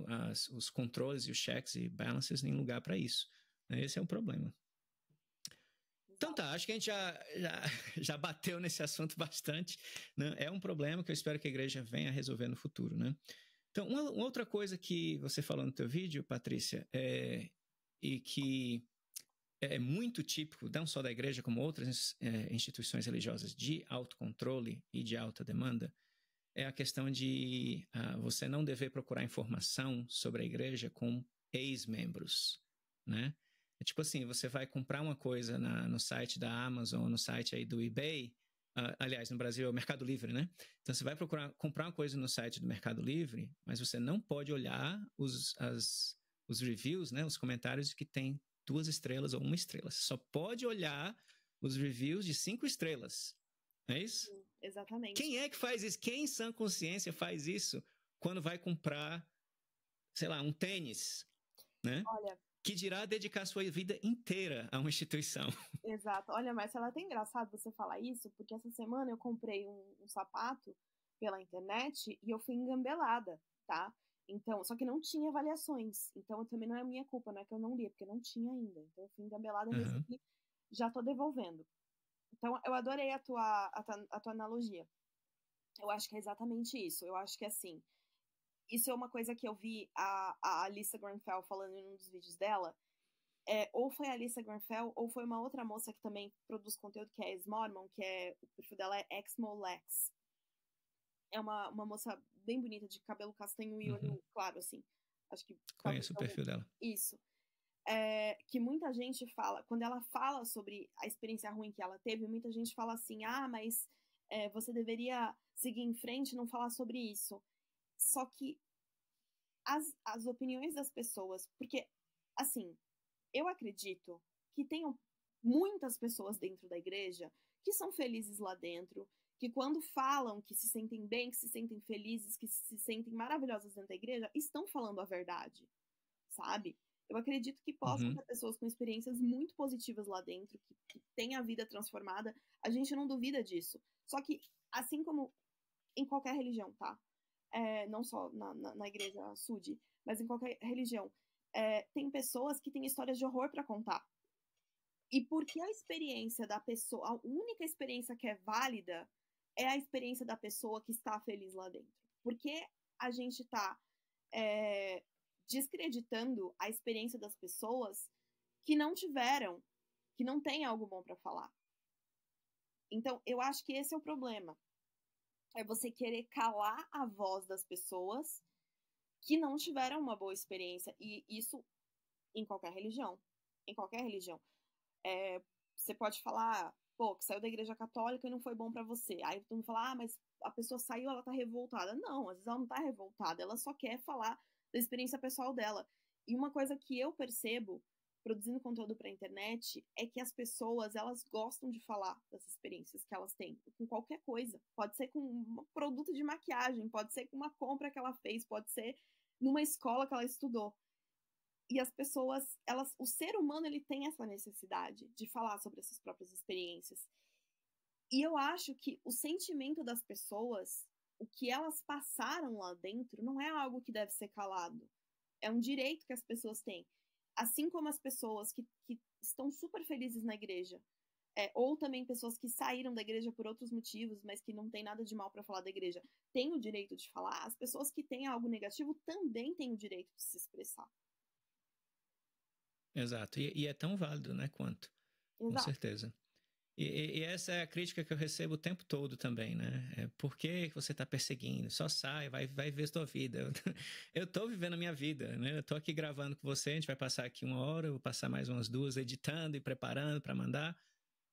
S1: os controles e os checks e balances em lugar para isso. Né? Esse é o problema. Então tá, acho que a gente já bateu nesse assunto bastante, né? É um problema que eu espero que a igreja venha resolver no futuro, né? Então, uma outra coisa que você falou no teu vídeo, Patrícia, e que é muito típico, não só da igreja, como outras instituições religiosas de autocontrole e de alta demanda, é a questão de você não dever procurar informação sobre a igreja com ex-membros, né? É tipo assim, você vai comprar uma coisa no site da Amazon, no site aí do eBay, aliás, no Brasil é o Mercado Livre, né? Então você vai comprar uma coisa no site do Mercado Livre, mas você não pode olhar os reviews, né? Os comentários que tem 2 estrelas ou 1 estrela. Você só pode olhar os reviews de 5 estrelas. Não é isso?
S2: Sim, exatamente.
S1: Quem é que faz isso? Quem em sã consciência faz isso quando vai comprar, sei lá, um tênis, né?
S2: Olha,
S1: que dirá dedicar sua vida inteira a uma instituição.
S2: Exato. Olha, Marcela, é até engraçado você falar isso, porque essa semana eu comprei um sapato pela internet e eu fui engambelada, tá? Então, só que não tinha avaliações. Então, também não é minha culpa, não é que eu não li, é porque não tinha ainda. Então, eu fui engambelada nesse aqui, já tô devolvendo. Então, eu adorei a tua analogia. Eu acho que é exatamente isso. Eu acho que, assim, isso é uma coisa que eu vi a Alyssa Grenfell falando em um dos vídeos dela. Ou foi a Alyssa Grenfell, ou foi uma outra moça que também produz conteúdo, que é a Smormon, que o perfil dela é Exmolex. É uma moça bem bonita, de cabelo castanho e olho claro, assim. Acho que
S1: conheço o perfil dela.
S2: Isso. Que muita gente fala, quando ela fala sobre a experiência ruim que ela teve, muita gente fala assim, mas você deveria seguir em frente e não falar sobre isso. Só que as opiniões das pessoas, porque, assim, eu acredito que tenham muitas pessoas dentro da igreja que são felizes lá dentro, que quando falam que se sentem bem, que se sentem felizes, que se sentem maravilhosas dentro da igreja, estão falando a verdade, sabe? Eu acredito que possam ter pessoas com experiências muito positivas lá dentro, que têm a vida transformada. A gente não duvida disso. Só que, assim como em qualquer religião, tá? Não só na igreja Sud, mas em qualquer religião, tem pessoas que têm histórias de horror para contar. E porque a experiência da pessoa, a única experiência que é válida é a experiência da pessoa que está feliz lá dentro. Porque a gente está descreditando a experiência das pessoas que não tiveram, que não têm algo bom para falar. Então, eu acho que esse é o problema. É você querer calar a voz das pessoas que não tiveram uma boa experiência. E isso em qualquer religião. Em qualquer religião. Você pode falar, que saiu da igreja católica e não foi bom para você. Aí todo mundo fala, mas a pessoa saiu, ela tá revoltada. Não, às vezes ela não tá revoltada, ela só quer falar da experiência pessoal dela. E uma coisa que eu percebo, produzindo conteúdo pra internet, é que as pessoas, elas gostam de falar das experiências que elas têm, com qualquer coisa. Pode ser com um produto de maquiagem, pode ser com uma compra que ela fez, pode ser numa escola que ela estudou. E as pessoas, o ser humano, ele tem essa necessidade de falar sobre essas próprias experiências. E eu acho que o sentimento das pessoas, o que elas passaram lá dentro, não é algo que deve ser calado. É um direito que as pessoas têm. Assim como as pessoas que estão super felizes na igreja, ou também pessoas que saíram da igreja por outros motivos, mas que não tem nada de mal para falar da igreja, têm o direito de falar, as pessoas que têm algo negativo também têm o direito de se expressar.
S1: Exato, e é tão válido, né, quanto.
S2: Exato.
S1: Com certeza. E essa é a crítica que eu recebo o tempo todo também, né? Por que você está perseguindo? Só sai, vai ver sua vida. Eu estou vivendo a minha vida, né? Eu estou aqui gravando com você, a gente vai passar aqui 1 hora, eu vou passar mais umas 2 editando e preparando para mandar.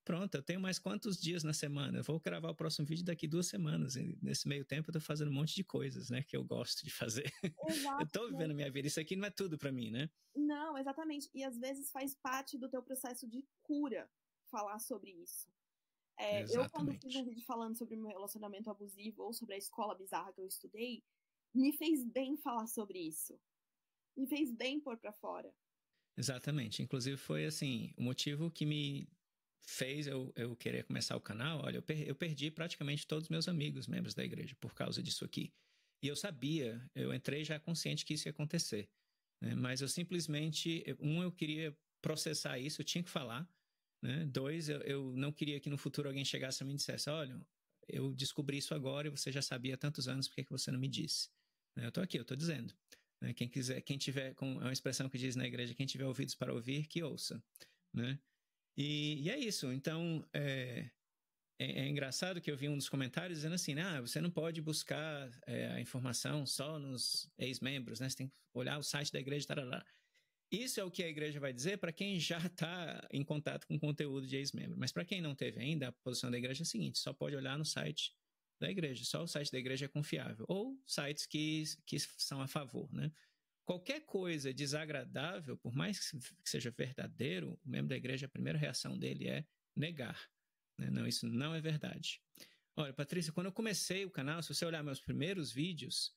S1: Pronto, eu tenho mais quantos dias na semana? Eu vou gravar o próximo vídeo daqui 2 semanas. E nesse meio tempo eu estou fazendo um monte de coisas, né? Que eu gosto de fazer. Eu
S2: Exato.
S1: estou vivendo a minha vida. Isso aqui não é tudo para mim, né?
S2: Não, exatamente. E às vezes faz parte do teu processo de cura falar sobre isso. Eu, quando fiz um
S1: Exatamente.
S2: vídeo falando sobre o meu relacionamento abusivo ou sobre a escola bizarra que eu estudei, me fez bem falar sobre isso. Me fez bem pôr pra fora.
S1: Exatamente. Inclusive foi assim, o motivo que me fez eu querer começar o canal. Olha, eu perdi praticamente todos os meus amigos, membros da igreja, por causa disso aqui. E eu sabia, eu entrei já consciente que isso ia acontecer, né? Mas eu simplesmente, eu queria processar isso, eu tinha que falar, né? 2, eu não queria que no futuro alguém chegasse e me dissesse, olha, eu descobri isso agora e você já sabia há tantos anos, por que você não me disse? Eu tô aqui, eu tô dizendo. Quem quiser, quem tiver, é uma expressão que diz na igreja, quem tiver ouvidos para ouvir, que ouça, né? E é isso. Então, é engraçado que eu vi um dos comentários dizendo assim, você não pode buscar a informação só nos ex-membros, né? Você tem que olhar o site da igreja, tarará. Isso é o que a igreja vai dizer para quem já está em contato com o conteúdo de ex-membro. Mas para quem não teve ainda, a posição da igreja é a seguinte, só pode olhar no site da igreja. Só o site da igreja é confiável. Ou sites que são a favor, né? Qualquer coisa desagradável, por mais que seja verdadeiro, o membro da igreja, a primeira reação dele é negar. Né? Não, isso não é verdade. Olha, Patrícia, quando eu comecei o canal, se você olhar meus primeiros vídeos,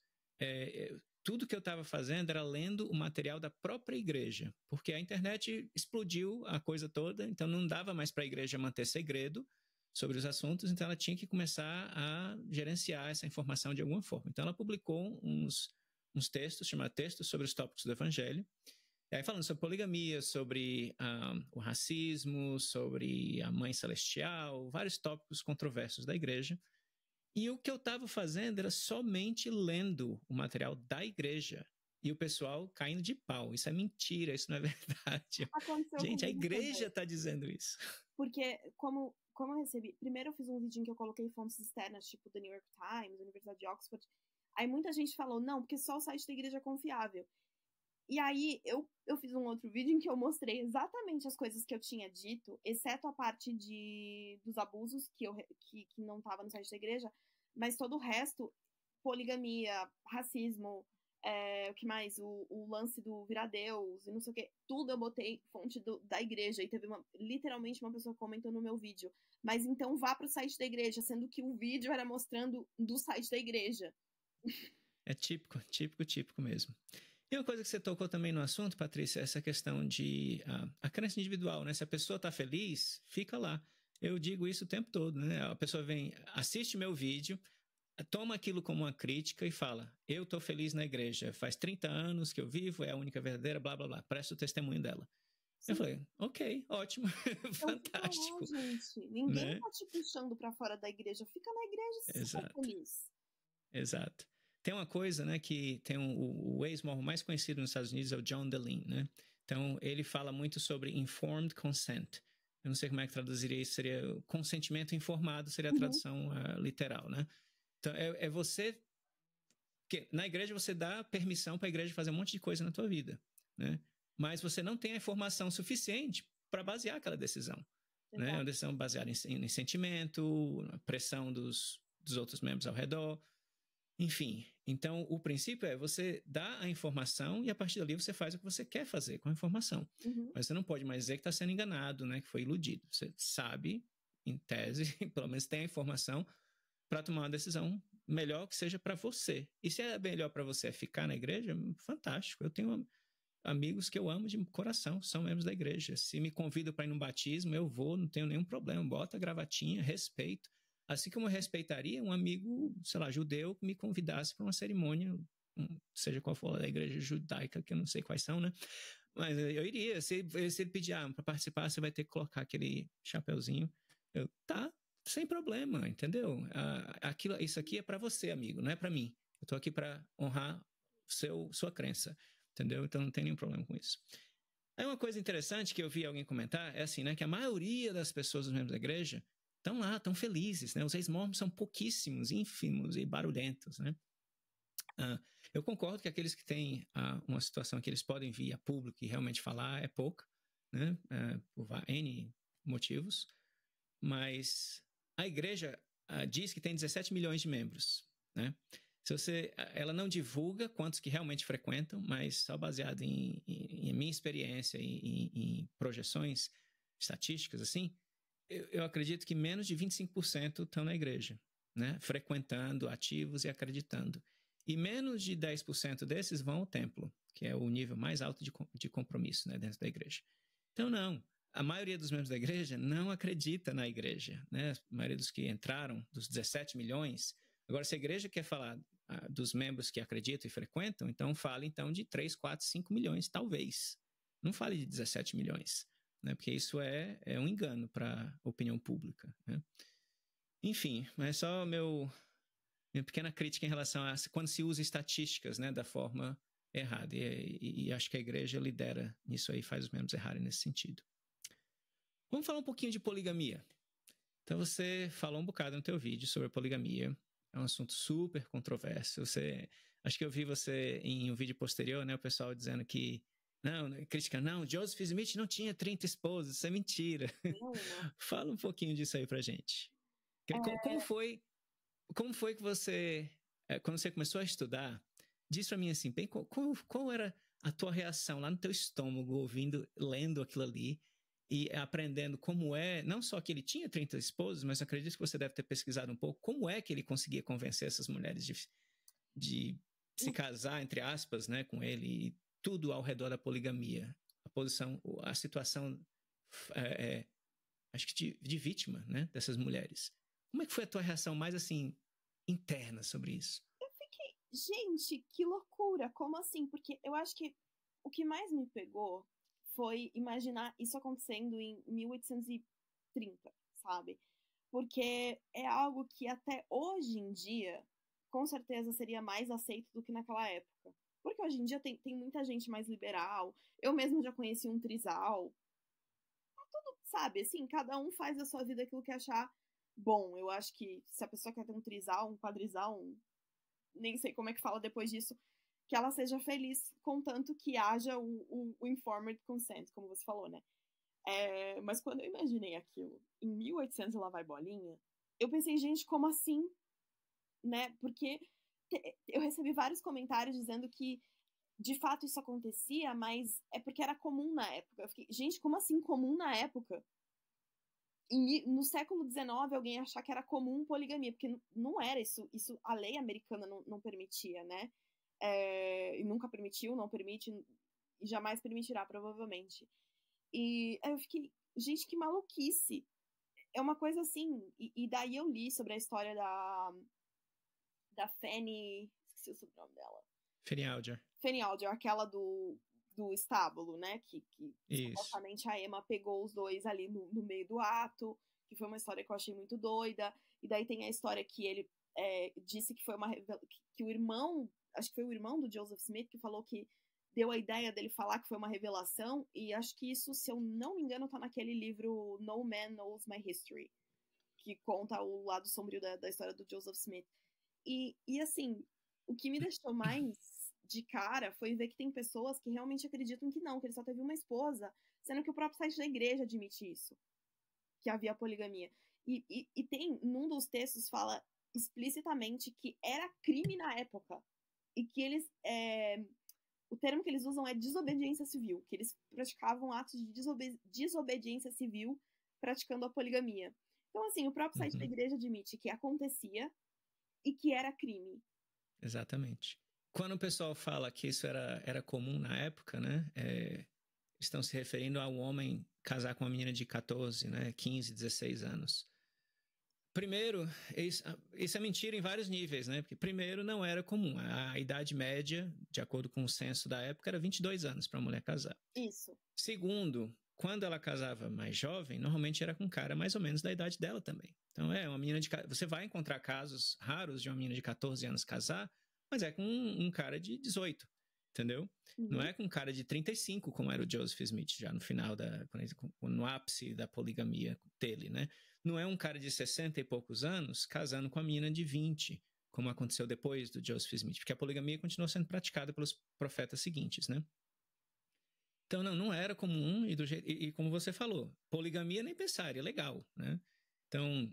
S1: tudo que eu estava fazendo era lendo o material da própria igreja, porque a internet explodiu a coisa toda, então não dava mais para a igreja manter segredo sobre os assuntos, então ela tinha que começar a gerenciar essa informação de alguma forma. Então ela publicou uns textos, chamados Textos sobre os Tópicos do Evangelho, e aí falando sobre poligamia, sobre o racismo, sobre a Mãe Celestial, vários tópicos controversos da igreja. E o que eu estava fazendo era somente lendo o material da igreja. E o pessoal caindo de pau. Isso é mentira, isso não é verdade.
S2: Aconteceu
S1: Gente, a
S2: comigo
S1: igreja
S2: também.
S1: está dizendo isso.
S2: Porque, como eu recebi... Primeiro eu fiz um vídeo em que eu coloquei fontes externas, tipo The New York Times, Universidade de Oxford. Aí muita gente falou, não, porque só o site da igreja é confiável. E aí eu fiz um outro vídeo em que eu mostrei exatamente as coisas que eu tinha dito, exceto a parte dos abusos que não estava no site da igreja, mas todo o resto, poligamia, racismo, o que mais? O lance do virar Deus e não sei o que, tudo eu botei fonte da igreja e teve literalmente uma pessoa comentou no meu vídeo. Mas então vá pro site da igreja, sendo que o vídeo era mostrando do site da igreja.
S1: É típico mesmo. E uma coisa que você tocou também no assunto, Patrícia, é essa questão de a crença individual, né? Se a pessoa está feliz, fica lá. Eu digo isso o tempo todo, né? A pessoa vem, assiste meu vídeo, toma aquilo como uma crítica e fala, eu estou feliz na igreja, faz 30 anos que eu vivo, é a única verdadeira, blá, blá, blá. Presta o testemunho dela.
S2: Sim.
S1: Eu falei, ok, ótimo, fantástico.
S2: Fica lá, gente. Ninguém tá te puxando pra fora da igreja. Fica na igreja se você tá feliz.
S1: Exato. Tem uma coisa, né, que tem o ex-mormon mais conhecido nos Estados Unidos é o John Dehlin, né? Então, ele fala muito sobre informed consent. Eu não sei como é que traduziria isso, seria consentimento informado, seria a tradução literal, né? Então, é você... Porque na igreja você dá permissão para a igreja fazer um monte de coisa na tua vida, né? Mas você não tem a informação suficiente para basear aquela decisão, né? É uma decisão baseada em sentimento, na pressão dos outros membros ao redor. Enfim, então o princípio é você dá a informação e a partir dali você faz o que você quer fazer com a informação. Mas você não pode mais dizer que está sendo enganado, né, que foi iludido. Você sabe, em tese, pelo menos tem a informação para tomar uma decisão melhor que seja para você. E se é melhor para você é ficar na igreja, fantástico. Eu tenho amigos que eu amo de coração, são membros da igreja. Se me convidam para ir num batismo, eu vou, não tenho nenhum problema. Bota a gravatinha, respeito. Assim como eu respeitaria um amigo, sei lá, judeu que me convidasse para uma cerimônia, seja qual for da igreja judaica, que eu não sei quais são, né? Mas eu iria. Se ele pedir, para participar, você vai ter que colocar aquele chapeuzinho. Tá, sem problema, entendeu? Isso aqui é para você, amigo, não é para mim. Eu tô aqui para honrar sua crença, entendeu? Então não tem nenhum problema com isso. Aí uma coisa interessante que eu vi alguém comentar é assim, né, que a maioria das pessoas dos membros da igreja estão lá, estão felizes, né? Os ex-mormons são pouquíssimos, ínfimos e barulhentos, né? Eu concordo que aqueles que têm uma situação que eles podem vir a público e realmente falar é pouca, né? Por N motivos, mas a igreja diz que tem 17 milhões de membros, né? Ela não divulga quantos que realmente frequentam, mas só baseado em minha experiência, em projeções estatísticas, assim, eu acredito que menos de 25% estão na igreja, né? Frequentando, ativos e acreditando. E menos de 10% desses vão ao templo, que é o nível mais alto de compromisso, né, dentro da igreja. Então, não. A maioria dos membros da igreja não acredita na igreja, né? A maioria dos que entraram, dos 17 milhões. Agora, se a igreja quer falar dos membros que acreditam e frequentam, então fale então de 3, 4, 5 milhões, talvez. Não fale de 17 milhões, né? Porque isso é um engano para a opinião pública, né? Enfim, mas só minha pequena crítica em relação a quando se usa estatísticas, né, da forma errada. E acho que a igreja lidera nisso aí, faz os membros errarem nesse sentido. Vamos falar um pouquinho de poligamia. Então você falou um bocado no teu vídeo sobre a poligamia. É um assunto super controverso. Acho que eu vi você em um vídeo posterior, né, o pessoal dizendo que não, Joseph Smith não tinha 30 esposas, isso é mentira. Fala um pouquinho disso aí pra gente. Como foi que você, quando você começou a estudar, diz pra mim assim, bem, qual era a tua reação lá no teu estômago, lendo aquilo ali, e aprendendo como não só que ele tinha 30 esposas, mas acredito que você deve ter pesquisado um pouco como é que ele conseguia convencer essas mulheres de se casar, entre aspas, né, com ele, e tudo ao redor da poligamia. A situação, acho que de vítima, né, dessas mulheres. Como é que foi a tua reação mais, assim, interna sobre isso?
S2: Eu fiquei, gente, que loucura, como assim? Porque eu acho que o que mais me pegou foi imaginar isso acontecendo em 1830, sabe? Porque é algo que até hoje em dia, com certeza, seria mais aceito do que naquela época. Porque hoje em dia tem muita gente mais liberal. Eu mesmo já conheci um trisal. Tá tudo, sabe, assim, cada um faz da sua vida aquilo que achar bom. Eu acho que se a pessoa quer ter um trisal, um quadrisal, nem sei como é que fala depois disso, que ela seja feliz, contanto que haja o informed consent, como você falou, né? Mas quando eu imaginei aquilo, em 1800 lá vai bolinha, eu pensei, gente, como assim? Né? Porque eu recebi vários comentários dizendo que de fato isso acontecia, mas é porque era comum na época. Eu fiquei, gente, como assim comum na época? No século XIX, alguém achar que era comum poligamia, porque não era isso, a lei americana não permitia, né? E nunca permitiu, não permite, e jamais permitirá, provavelmente. E aí eu fiquei, gente, que maluquice. É uma coisa assim, e daí eu li sobre a história da Fanny, esqueci o sobrenome dela. Fanny Alger, aquela do estábulo, né? Que supostamente a Emma pegou os dois ali no meio do ato, que foi uma história que eu achei muito doida. E daí tem a história que ele disse que foi que o irmão, acho que foi o irmão do Joseph Smith que falou que deu a ideia dele falar que foi uma revelação, e acho que isso, se eu não me engano, tá naquele livro No Man Knows My History, que conta o lado sombrio da história do Joseph Smith. E assim, o que me deixou mais de cara foi ver que tem pessoas que realmente acreditam que não, que ele só teve uma esposa, sendo que o próprio site da igreja admite isso, que havia poligamia. E tem, num dos textos, fala explicitamente que era crime na época, e que eles, o termo que eles usam é desobediência civil, que eles praticavam atos de desobediência civil praticando a poligamia. Então, assim, o próprio site da igreja admite que acontecia e que era crime.
S1: Exatamente. Quando o pessoal fala que isso era comum na época, né, estão se referindo ao homem casar com uma menina de 14, né, 15, 16 anos. Primeiro, isso é mentira em vários níveis, né? Porque, primeiro, não era comum. A idade média, de acordo com o censo da época, era 22 anos para a mulher casar.
S2: Isso.
S1: Segundo, quando ela casava mais jovem, normalmente era com um cara mais ou menos da idade dela também. Então, uma menina você vai encontrar casos raros de uma menina de 14 anos casar, mas é com um cara de 18. entendeu? Não é com um cara de 35, como era o Joseph Smith, já no final, no ápice da poligamia dele, né? Não é um cara de 60 e poucos anos casando com a menina de 20, como aconteceu depois do Joseph Smith, porque a poligamia continuou sendo praticada pelos profetas seguintes, né? Então, não era comum, e como você falou, poligamia nem pensar, é legal, né? Então,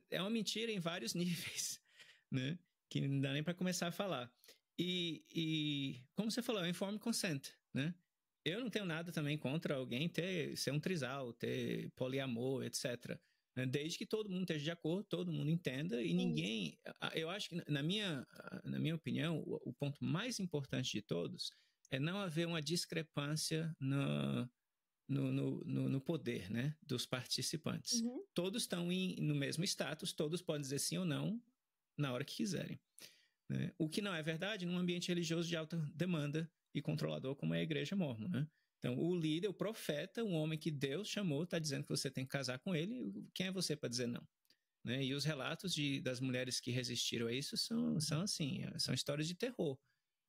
S1: é uma mentira em vários níveis, né? Que não dá nem para começar a falar. E como você falou, é informed consent, né? Eu não tenho nada também contra alguém ser um trisal, ter poliamor, etc. Desde que todo mundo esteja de acordo, todo mundo entenda e ninguém... Eu acho que, na minha opinião, o ponto mais importante de todos é não haver uma discrepância no poder, né, dos participantes. Todos estão no mesmo status, todos podem dizer sim ou não na hora que quiserem. Né? O que não é verdade num ambiente religioso de alta demanda e controlador como é a igreja mórmon, né? Então, o líder, o profeta, um homem que Deus chamou, está dizendo que você tem que casar com ele. Quem é você para dizer não? Né? E os relatos das mulheres que resistiram a isso são assim, são histórias de terror.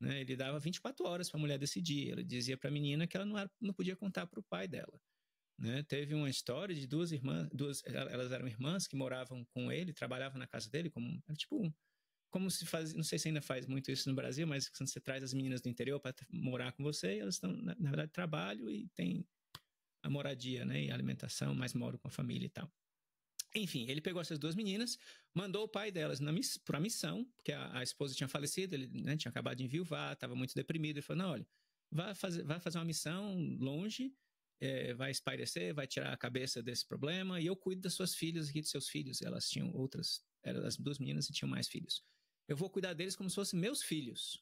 S1: Né? Ele dava 24 horas para a mulher decidir. Ele dizia para a menina que ela não podia contar para o pai dela. Né? Teve uma história de duas irmãs, elas eram irmãs que moravam com ele, trabalhavam na casa dele, como se faz, não sei se ainda faz muito isso no Brasil, mas quando você traz as meninas do interior para morar com você, elas estão, na verdade, trabalho e tem a moradia, né, e a alimentação, mas moram com a família e tal. Enfim, ele pegou essas duas meninas, mandou o pai delas para a missão, porque a esposa tinha falecido, ele, né, tinha acabado de enviuvar, estava muito deprimido. Ele falou, não, olha, vai fazer uma missão longe, vai espairecer, vai tirar a cabeça desse problema, e eu cuido das suas filhas aqui, dos seus filhos. Elas tinham eram as duas meninas e tinham mais filhos. Eu vou cuidar deles como se fossem meus filhos.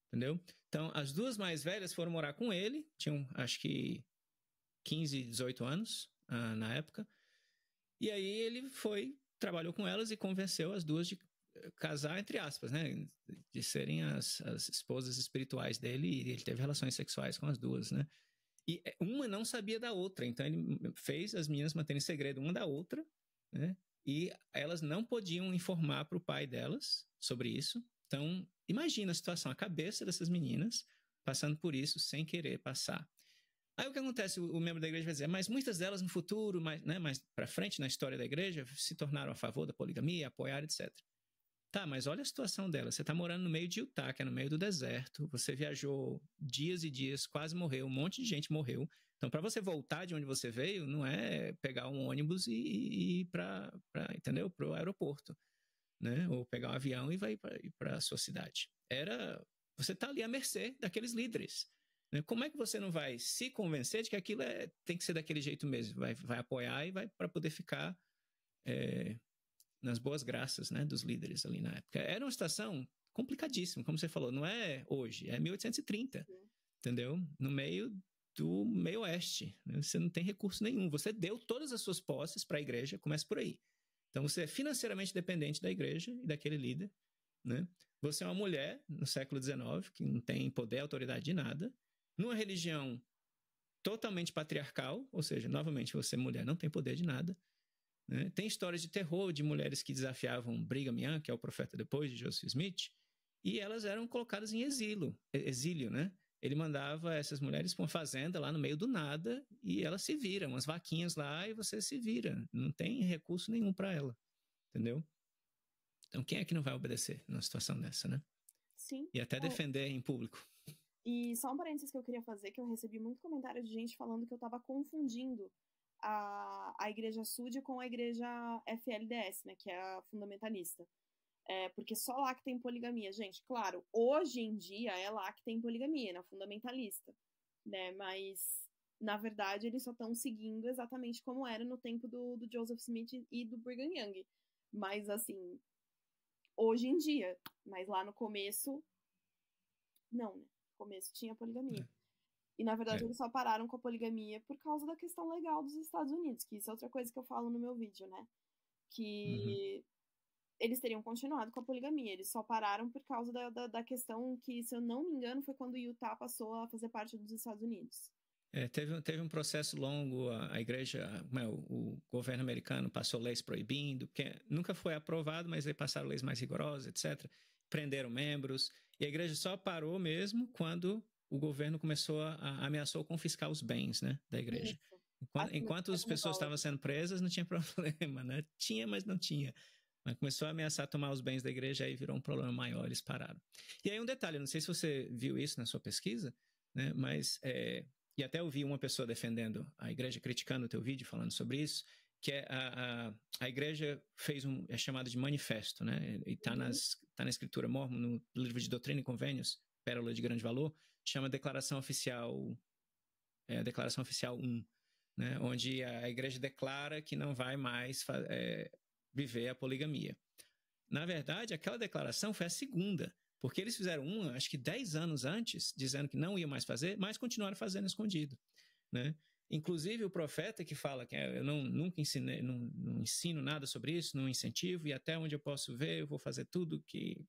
S1: Entendeu? Então, as duas mais velhas foram morar com ele, tinham, acho que, 15, 18 anos na época. E aí ele trabalhou com elas e convenceu as duas de casar, entre aspas, né? De serem as esposas espirituais dele, e ele teve relações sexuais com as duas, né? E uma não sabia da outra, então ele fez as meninas manterem segredo uma da outra, né? E elas não podiam informar para o pai delas sobre isso. Então, imagina a situação, a cabeça dessas meninas passando por isso sem querer passar. Aí o que acontece? O membro da igreja vai dizer, mas muitas delas no futuro, mais para frente na história da igreja, se tornaram a favor da poligamia, apoiaram, etc. Tá, mas olha a situação dela. Você está morando no meio de Utah, que é no meio do deserto. Você viajou dias e dias, quase morreu. Um monte de gente morreu. Então, para você voltar de onde você veio, não é pegar um ônibus e ir para o aeroporto, né? Ou pegar um avião e vai para a sua cidade. Você está ali à mercê daqueles líderes. Né? Como é que você não vai se convencer de que aquilo tem que ser daquele jeito mesmo? Vai apoiar e vai para poder ficar nas boas graças, né, dos líderes ali na época. Era uma situação complicadíssima, como você falou, não é hoje, é 1830, entendeu? No meio do meio oeste, né? Você não tem recurso nenhum, você deu todas as suas posses para a igreja, começa por aí. Então você é financeiramente dependente da igreja e daquele líder, né? Você é uma mulher no século XIX, que não tem poder, autoridade de nada, numa religião totalmente patriarcal, ou seja, novamente, você mulher não tem poder de nada. Né? Tem histórias de terror de mulheres que desafiavam Brigham Young, que é o profeta depois de Joseph Smith, e elas eram colocadas em exílio, né? Ele mandava essas mulheres para uma fazenda lá no meio do nada e elas se viram, umas vaquinhas lá, e você se vira. Não tem recurso nenhum para ela, entendeu? Então quem é que não vai obedecer numa situação dessa, né?
S2: Sim.
S1: E até defender em público.
S2: E só um parênteses que eu queria fazer, que eu recebi muito comentário de gente falando que eu tava confundindo a igreja Sud com a igreja FLDS, né, que é a fundamentalista. Porque só lá que tem poligamia. Gente, claro, hoje em dia é lá que tem poligamia, na fundamentalista, né, mas na verdade eles só estão seguindo exatamente como era no tempo do Joseph Smith e do Brigham Young. Mas assim, hoje em dia, mas lá no começo, não, né? No começo tinha poligamia. E, na verdade, eles só pararam com a poligamia por causa da questão legal dos Estados Unidos, que isso é outra coisa que eu falo no meu vídeo, né? Que eles teriam continuado com a poligamia. Eles só pararam por causa da questão que, se eu não me engano, foi quando Utah passou a fazer parte dos Estados Unidos.
S1: Teve um processo longo, a igreja, o governo americano passou leis proibindo, que nunca foi aprovado, mas aí passaram leis mais rigorosas, etc. Prenderam membros, e a igreja só parou mesmo quando o governo ameaçou confiscar os bens, né, da igreja. Enquanto as pessoas estavam sendo presas, não tinha problema, né? Tinha, mas não tinha. Mas começou a ameaçar tomar os bens da igreja, aí virou um problema maior, eles pararam. E aí um detalhe, não sei se você viu isso na sua pesquisa, né, mas... E até eu vi uma pessoa defendendo a igreja, criticando o teu vídeo, falando sobre isso, que é a igreja fez é chamado de manifesto, né? E tá na escritura Mórmon, no livro de Doutrina e Convênios, Pérola de Grande Valor, chama Declaração Oficial 1, né? Onde a igreja declara que não vai mais viver a poligamia. Na verdade, aquela declaração foi a segunda, porque eles fizeram uma, acho que 10 anos antes, dizendo que não iam mais fazer, mas continuaram fazendo escondido, né? Inclusive o profeta que fala que eu nunca ensinei, não ensino nada sobre isso, não incentivo, e até onde eu posso ver, eu vou fazer tudo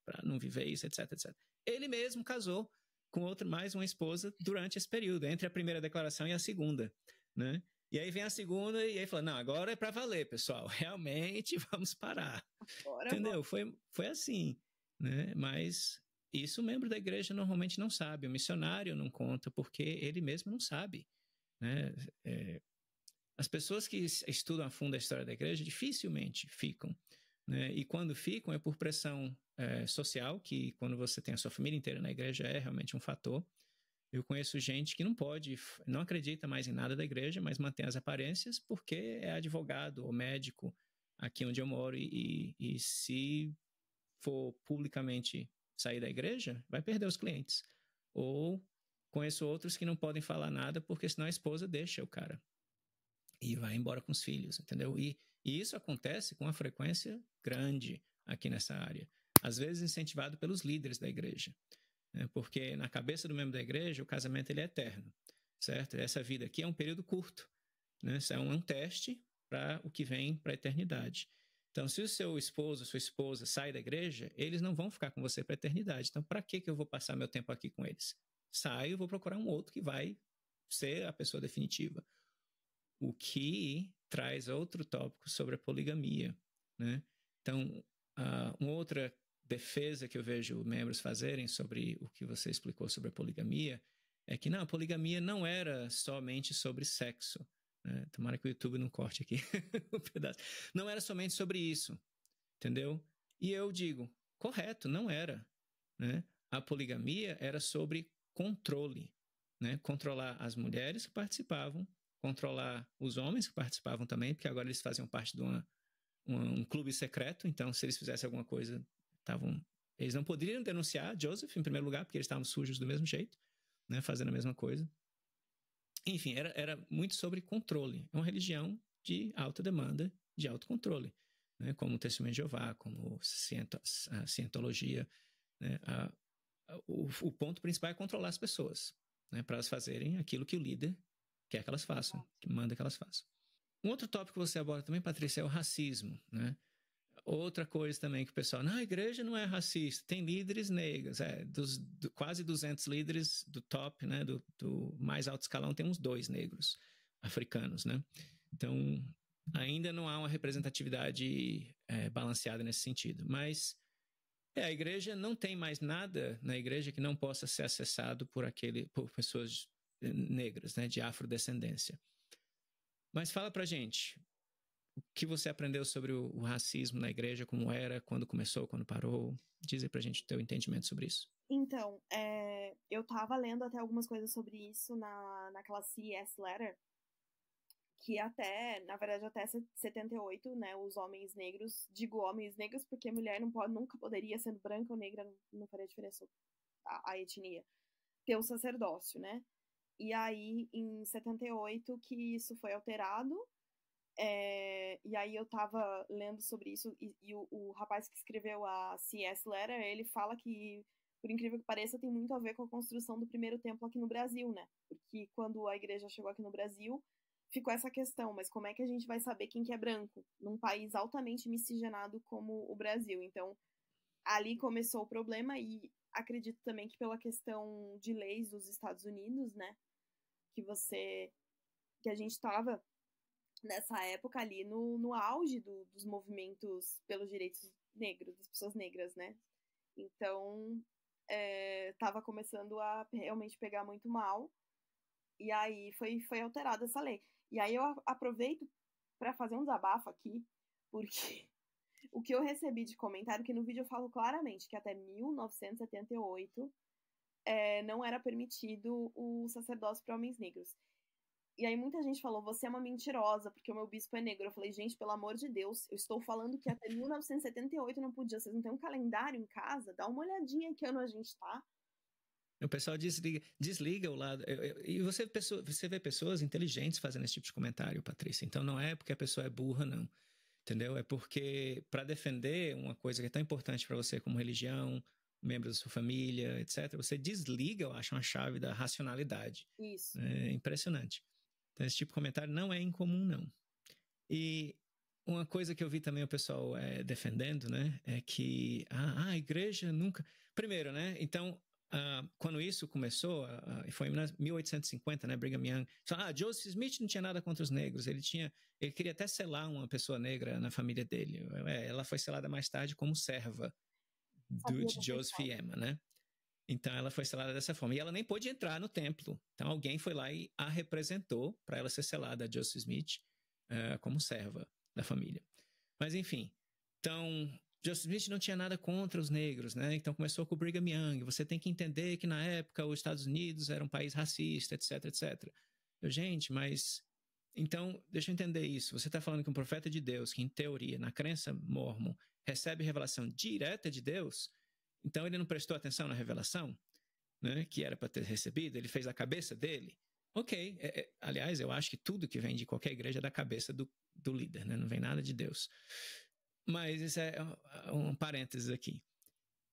S1: para não viver isso, etc, etc. Ele mesmo casou com mais uma esposa durante esse período, entre a primeira declaração e a segunda, né? E aí vem a segunda e aí fala, não, agora é para valer, pessoal, realmente vamos parar. Agora entendeu? Foi assim, né? Mas isso o membro da igreja normalmente não sabe, o missionário não conta, porque ele mesmo não sabe, né? As pessoas que estudam a fundo a história da igreja dificilmente ficam, né? E quando ficam é por pressão social, que quando você tem a sua família inteira na igreja é realmente um fator. Eu conheço gente que não acredita mais em nada da igreja, mas mantém as aparências porque é advogado ou médico aqui onde eu moro e se for publicamente sair da igreja, vai perder os clientes. Ou conheço outros que não podem falar nada porque senão a esposa deixa o cara e vai embora com os filhos, entendeu? E isso acontece com uma frequência grande aqui nessa área. Às vezes incentivado pelos líderes da igreja, né? Porque na cabeça do membro da igreja o casamento ele é eterno, certo? Essa vida aqui é um período curto, né? Isso é um teste para o que vem para a eternidade. Então, se o seu esposo, sua esposa sai da igreja, eles não vão ficar com você para a eternidade. Então, para que eu vou passar meu tempo aqui com eles? Saio, vou procurar um outro que vai ser a pessoa definitiva. O que traz outro tópico sobre a poligamia, né? Então, uma outra defesa que eu vejo membros fazerem sobre o que você explicou sobre a poligamia é que não, a poligamia não era somente sobre sexo. Tomara que o YouTube não corte aqui um pedaço. Não era somente sobre isso, entendeu? E eu digo, correto, não era, né? A poligamia era sobre controle, né? Controlar as mulheres que participavam, controlar os homens que participavam também, porque agora eles faziam parte de um clube secreto, então se eles fizessem alguma coisa, eles não poderiam denunciar Joseph em primeiro lugar, porque eles estavam sujos do mesmo jeito, né? Fazendo a mesma coisa. Enfim, era muito sobre controle. É uma religião de alta demanda, de autocontrole, né? Como o Testemunho de Jeová, como a cientologia, né? O ponto principal é controlar as pessoas, né? Para elas fazerem aquilo que o líder quer que elas façam, que manda que elas façam. Um outro tópico que você aborda também, Patrícia, é o racismo, né? Outra coisa também que o pessoal, não, a igreja não é racista, tem líderes negros, quase 200 líderes do top, né, do mais alto escalão, tem uns 2 negros africanos, né? Então, ainda não há uma representatividade balanceada nesse sentido, mas a igreja não tem mais nada na igreja que não possa ser acessado por pessoas negras, né, de afrodescendência. Mas fala pra gente, o que você aprendeu sobre o racismo na igreja, como era, quando começou, quando parou? Diz aí pra gente o teu entendimento sobre isso.
S2: Então, eu tava lendo até algumas coisas sobre isso naquela CS Letter, que até, na verdade, até 78, né, os homens negros, digo homens negros porque mulher nunca poderia, sendo branca ou negra, não faria diferença a etnia, ter o sacerdócio, né? E aí, em 78, que isso foi alterado. E aí eu tava lendo sobre isso, e o rapaz que escreveu a C.S. Letter, ele fala que, por incrível que pareça, tem muito a ver com a construção do primeiro templo aqui no Brasil, né? Porque quando a igreja chegou aqui no Brasil, ficou essa questão, mas como é que a gente vai saber quem que é branco num país altamente miscigenado como o Brasil? Então, ali começou o problema, e acredito também que pela questão de leis dos Estados Unidos, né? que a gente estava nessa época ali no auge dos movimentos pelos direitos negros, das pessoas negras, né? Então, estava começando a realmente pegar muito mal, e aí foi alterada essa lei. E aí eu aproveito para fazer um desabafo aqui, porque o que eu recebi de comentário, que no vídeo eu falo claramente que até 1978 não era permitido o sacerdócio para homens negros. E aí muita gente falou, você é uma mentirosa, porque o meu bispo é negro. Eu falei, gente, pelo amor de Deus, eu estou falando que até 1978 não podia. Vocês não têm um calendário em casa? Dá uma olhadinha em que ano a gente tá.
S1: O pessoal desliga o lado. E você vê pessoas inteligentes fazendo esse tipo de comentário, Patrícia. Então não é porque a pessoa é burra, não. Entendeu? É porque para defender uma coisa que é tão importante para você como religião, membros da sua família, etc., você desliga, eu acho, uma chave da racionalidade.
S2: Isso.
S1: É impressionante. Então, esse tipo de comentário não é incomum, não. E uma coisa que eu vi também o pessoal defendendo, né, é que a igreja nunca... Primeiro, né, então, quando isso começou, foi em 1850, né, Brigham Young, Joseph Smith não tinha nada contra os negros, ele queria até selar uma pessoa negra na família dele. Ela foi selada mais tarde como serva de Joseph e Emma, né? Então ela foi selada dessa forma. E ela nem pôde entrar no templo. Então alguém foi lá e a representou para ela ser selada, a Joseph Smith, como serva da família. Mas enfim, então Joseph Smith não tinha nada contra os negros, né? Então começou com o Brigham Young. Você tem que entender que na época os Estados Unidos era um país racista, etc, etc. Gente, mas... Então, deixa eu entender isso. Você está falando que um profeta de Deus, que em teoria, na crença mormon, recebe revelação direta de Deus... Então ele não prestou atenção na revelação, né, que era para ter recebido, ele fez a cabeça dele. Ok, aliás, eu acho que tudo que vem de qualquer igreja é da cabeça do líder, né, não vem nada de Deus. Mas isso é um parênteses aqui.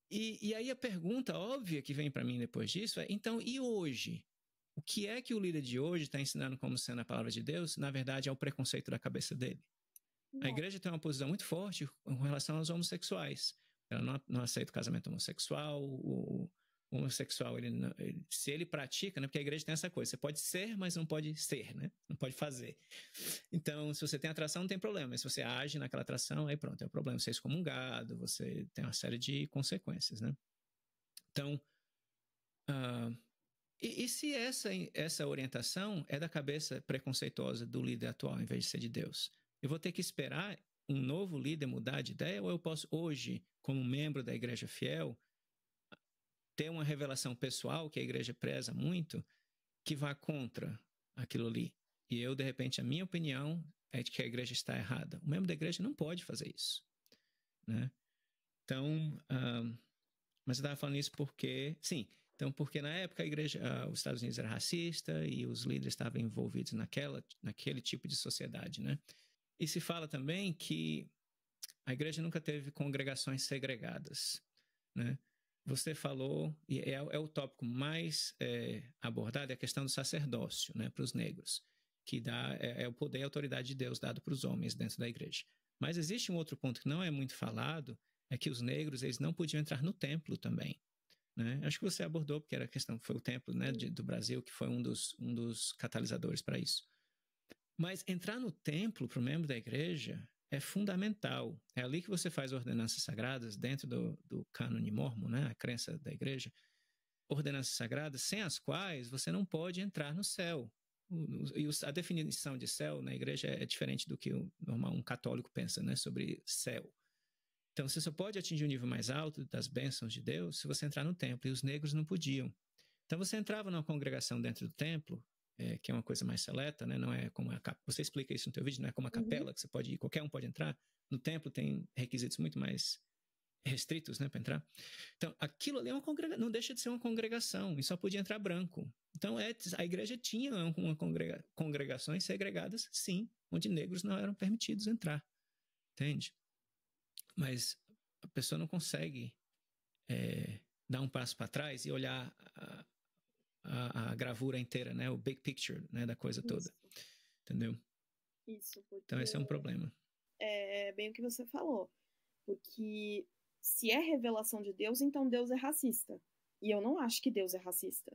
S1: E aí a pergunta óbvia que vem para mim depois disso é, então, e hoje? O que é que o líder de hoje está ensinando como sendo a palavra de Deus? Na verdade, é o preconceito da cabeça dele. A igreja tem uma posição muito forte com relação aos homossexuais. Ela não aceita o casamento homossexual. O homossexual, se ele pratica, né, porque a igreja tem essa coisa, você pode ser, mas não pode ser, né? Não pode fazer. Então, se você tem atração, não tem problema. Mas se você age naquela atração, aí pronto, é o problema. Você é excomungado, você tem uma série de consequências, né? Então, e se essa orientação é da cabeça preconceituosa do líder atual, em vez de ser de Deus? Eu vou ter que esperar um novo líder mudar de ideia, ou eu posso hoje, como membro da igreja fiel, ter uma revelação pessoal que a igreja preza muito, que vá contra aquilo ali? E eu, de repente, a minha opinião é de que a igreja está errada. O membro da igreja não pode fazer isso, né? Então, mas eu estava falando isso porque, sim, então porque na época a igreja, os Estados Unidos era racista e os líderes estavam envolvidos naquele tipo de sociedade, né? E se fala também que a igreja nunca teve congregações segregadas, né? Você falou, e é o tópico mais abordado, é a questão do sacerdócio, né, para os negros, que é o poder e a autoridade de Deus dado para os homens dentro da igreja. Mas existe um outro ponto que não é muito falado, é que os negros eles não podiam entrar no templo também, né? Acho que você abordou, porque era a questão, foi o templo, né, do Brasil que foi um dos catalisadores para isso. Mas entrar no templo para o membro da igreja é fundamental. É ali que você faz ordenanças sagradas dentro do cânone mormon, né, a crença da igreja. Ordenanças sagradas sem as quais você não pode entrar no céu. E a definição de céu na igreja é diferente do que um católico pensa, né, sobre céu. Então, você só pode atingir o nível mais alto das bênçãos de Deus se você entrar no templo, e os negros não podiam. Então, você entrava numa congregação dentro do templo, que é uma coisa mais seleta, né? Não é como você explica isso no teu vídeo, não é como a capela, que você pode ir, qualquer um pode entrar. No templo tem requisitos muito mais restritos, né, para entrar. Então, aquilo ali não deixa de ser uma congregação, e só podia entrar branco. Então, a igreja tinha congregações segregadas, sim, onde negros não eram permitidos entrar, entende? Mas a pessoa não consegue dar um passo para trás e olhar a gravura inteira, né? O big picture, né, da coisa toda. Entendeu?
S2: Isso, porque...
S1: Então esse é um problema.
S2: É bem o que você falou. Porque se é revelação de Deus, então Deus é racista. E eu não acho que Deus é racista.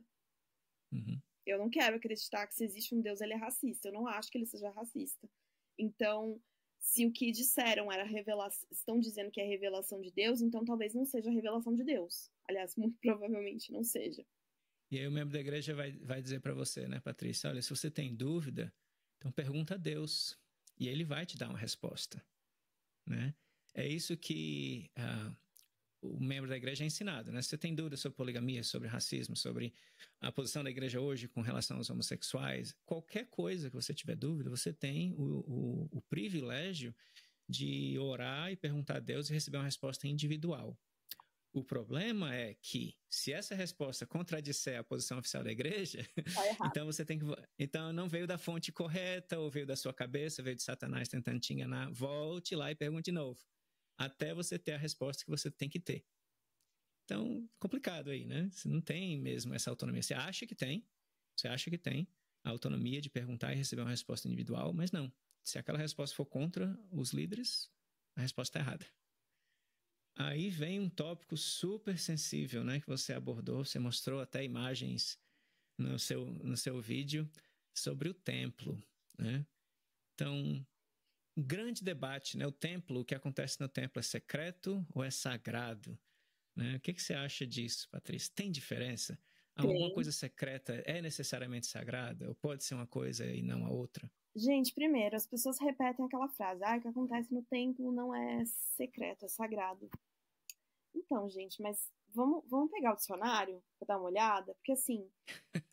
S1: Uhum.
S2: Eu não quero acreditar que se existe um Deus, ele é racista. Eu não acho que ele seja racista. Então, se o que disseram era revelação, estão dizendo que é revelação de Deus, então talvez não seja revelação de Deus. Aliás, muito provavelmente não seja.
S1: E aí o membro da igreja vai dizer para você, né, Patrícia, olha, se você tem dúvida, então pergunta a Deus e ele vai te dar uma resposta, né? É isso que o membro da igreja é ensinado, né? Se você tem dúvida sobre poligamia, sobre racismo, sobre a posição da igreja hoje com relação aos homossexuais, qualquer coisa que você tiver dúvida, você tem o privilégio de orar e perguntar a Deus e receber uma resposta individual. O problema é que, se essa resposta contradisser a posição oficial da igreja, então você tem que. Então não veio da fonte correta, ou veio da sua cabeça, veio de Satanás tentando te enganar. Volte lá e pergunte de novo, até você ter a resposta que você tem que ter. Então, complicado aí, né? Você não tem mesmo essa autonomia. Você acha que tem a autonomia de perguntar e receber uma resposta individual, mas não. Se aquela resposta for contra os líderes, a resposta está errada. Aí vem um tópico super sensível, né, que você abordou, você mostrou até imagens no seu vídeo sobre o templo, né? Então, um grande debate, né? O templo, o que acontece no templo é secreto ou é sagrado? Né? O que você acha disso, Patrícia? Tem diferença? Alguma coisa secreta é necessariamente sagrada? Ou pode ser uma coisa e não a outra?
S2: Gente, primeiro, as pessoas repetem aquela frase, o que acontece no templo não é secreto, é sagrado. Então, gente, mas vamos pegar o dicionário para dar uma olhada? Porque, assim,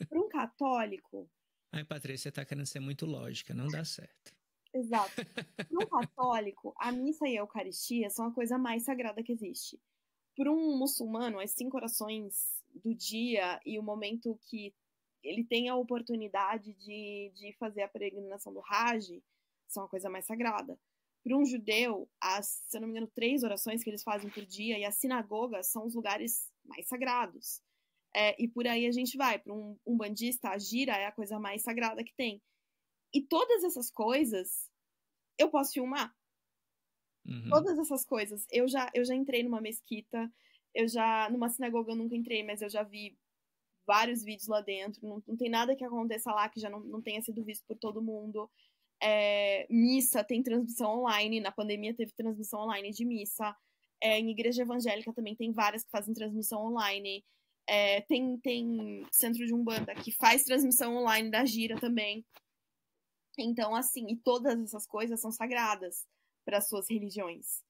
S2: para um católico...
S1: Ai, Patrícia, você está querendo ser muito lógica, não dá certo.
S2: Exato. Para um católico, a missa e a Eucaristia são a coisa mais sagrada que existe. Para um muçulmano, as 5 orações do dia e o momento que ele tem a oportunidade de fazer a peregrinação do Hajj são a coisa mais sagrada. Para um judeu, se eu não me engano, 3 orações que eles fazem por dia e as sinagogas são os lugares mais sagrados. E por aí a gente vai. Para um umbandista, a gira é a coisa mais sagrada que tem. E todas essas coisas eu posso filmar.
S1: Uhum.
S2: Todas essas coisas. Eu já entrei numa mesquita, numa sinagoga eu nunca entrei, mas eu já vi vários vídeos lá dentro. Não tem nada que aconteça lá que já não tenha sido visto por todo mundo. Missa tem transmissão online. Na pandemia teve transmissão online de missa. Em igreja evangélica também tem várias que fazem transmissão online. Tem centro de Umbanda que faz transmissão online da gira também. Então, assim, e todas essas coisas são sagradas para as suas religiões.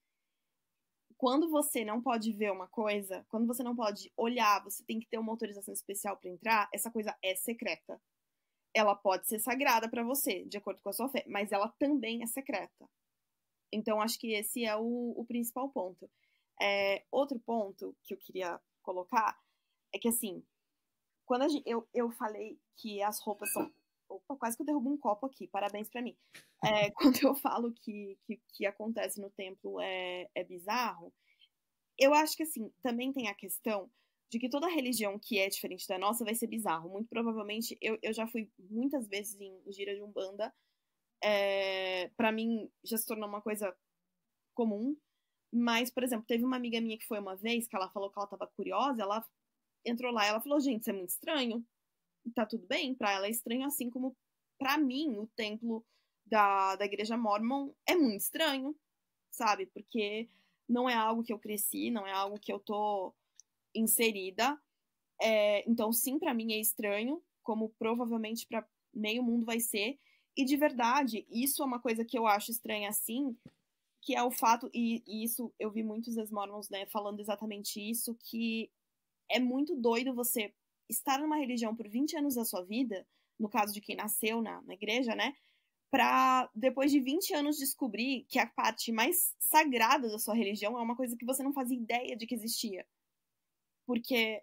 S2: Quando você não pode ver uma coisa, quando você não pode olhar, você tem que ter uma autorização especial para entrar, essa coisa é secreta. Ela pode ser sagrada para você, de acordo com a sua fé, mas ela também é secreta. Então, acho que esse é o principal ponto. Outro ponto que eu queria colocar é que, assim, quando eu falei que as roupas são... Opa, quase que eu derrubo um copo aqui, parabéns pra mim. Quando eu falo que acontece no templo é bizarro, eu acho que, assim, também tem a questão de que toda religião que é diferente da nossa vai ser bizarro. Muito provavelmente, eu já fui muitas vezes em gira de Umbanda, pra mim já se tornou uma coisa comum, mas, por exemplo, teve uma amiga minha que foi uma vez, que ela falou que ela tava curiosa, ela entrou lá e ela falou, gente, isso é muito estranho. Tá tudo bem, pra ela é estranho, assim como pra mim o templo da igreja Mormon é muito estranho, sabe? Porque não é algo que eu cresci, não é algo que eu tô inserida. Então, sim, pra mim é estranho, como provavelmente pra meio mundo vai ser. E de verdade, isso é uma coisa que eu acho estranha assim, que é o fato, e isso eu vi muitos ex-mormons, né, falando exatamente isso, que é muito doido você estar numa religião por 20 anos da sua vida, no caso de quem nasceu na igreja, né? Pra depois de 20 anos descobrir que a parte mais sagrada da sua religião é uma coisa que você não fazia ideia de que existia. Porque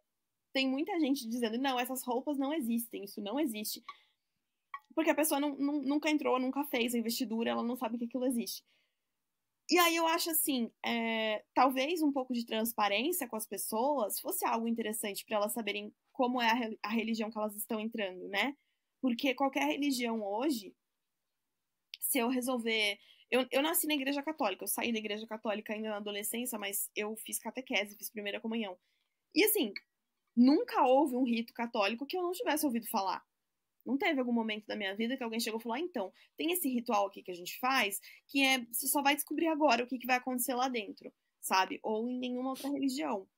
S2: tem muita gente dizendo, não, essas roupas não existem, isso não existe. Porque a pessoa nunca entrou, nunca fez a investidura, ela não sabe que aquilo existe. E aí eu acho assim, talvez um pouco de transparência com as pessoas fosse algo interessante para elas saberem como é a religião que elas estão entrando, né? Porque qualquer religião hoje, se eu resolver... Eu nasci na igreja católica, eu saí da igreja católica ainda na adolescência, mas eu fiz catequese, fiz primeira comunhão. E assim, nunca houve um rito católico que eu não tivesse ouvido falar. Não teve algum momento da minha vida que alguém chegou e falou, então, tem esse ritual aqui que a gente faz, que você só vai descobrir agora o que vai acontecer lá dentro, sabe? Ou em nenhuma outra religião.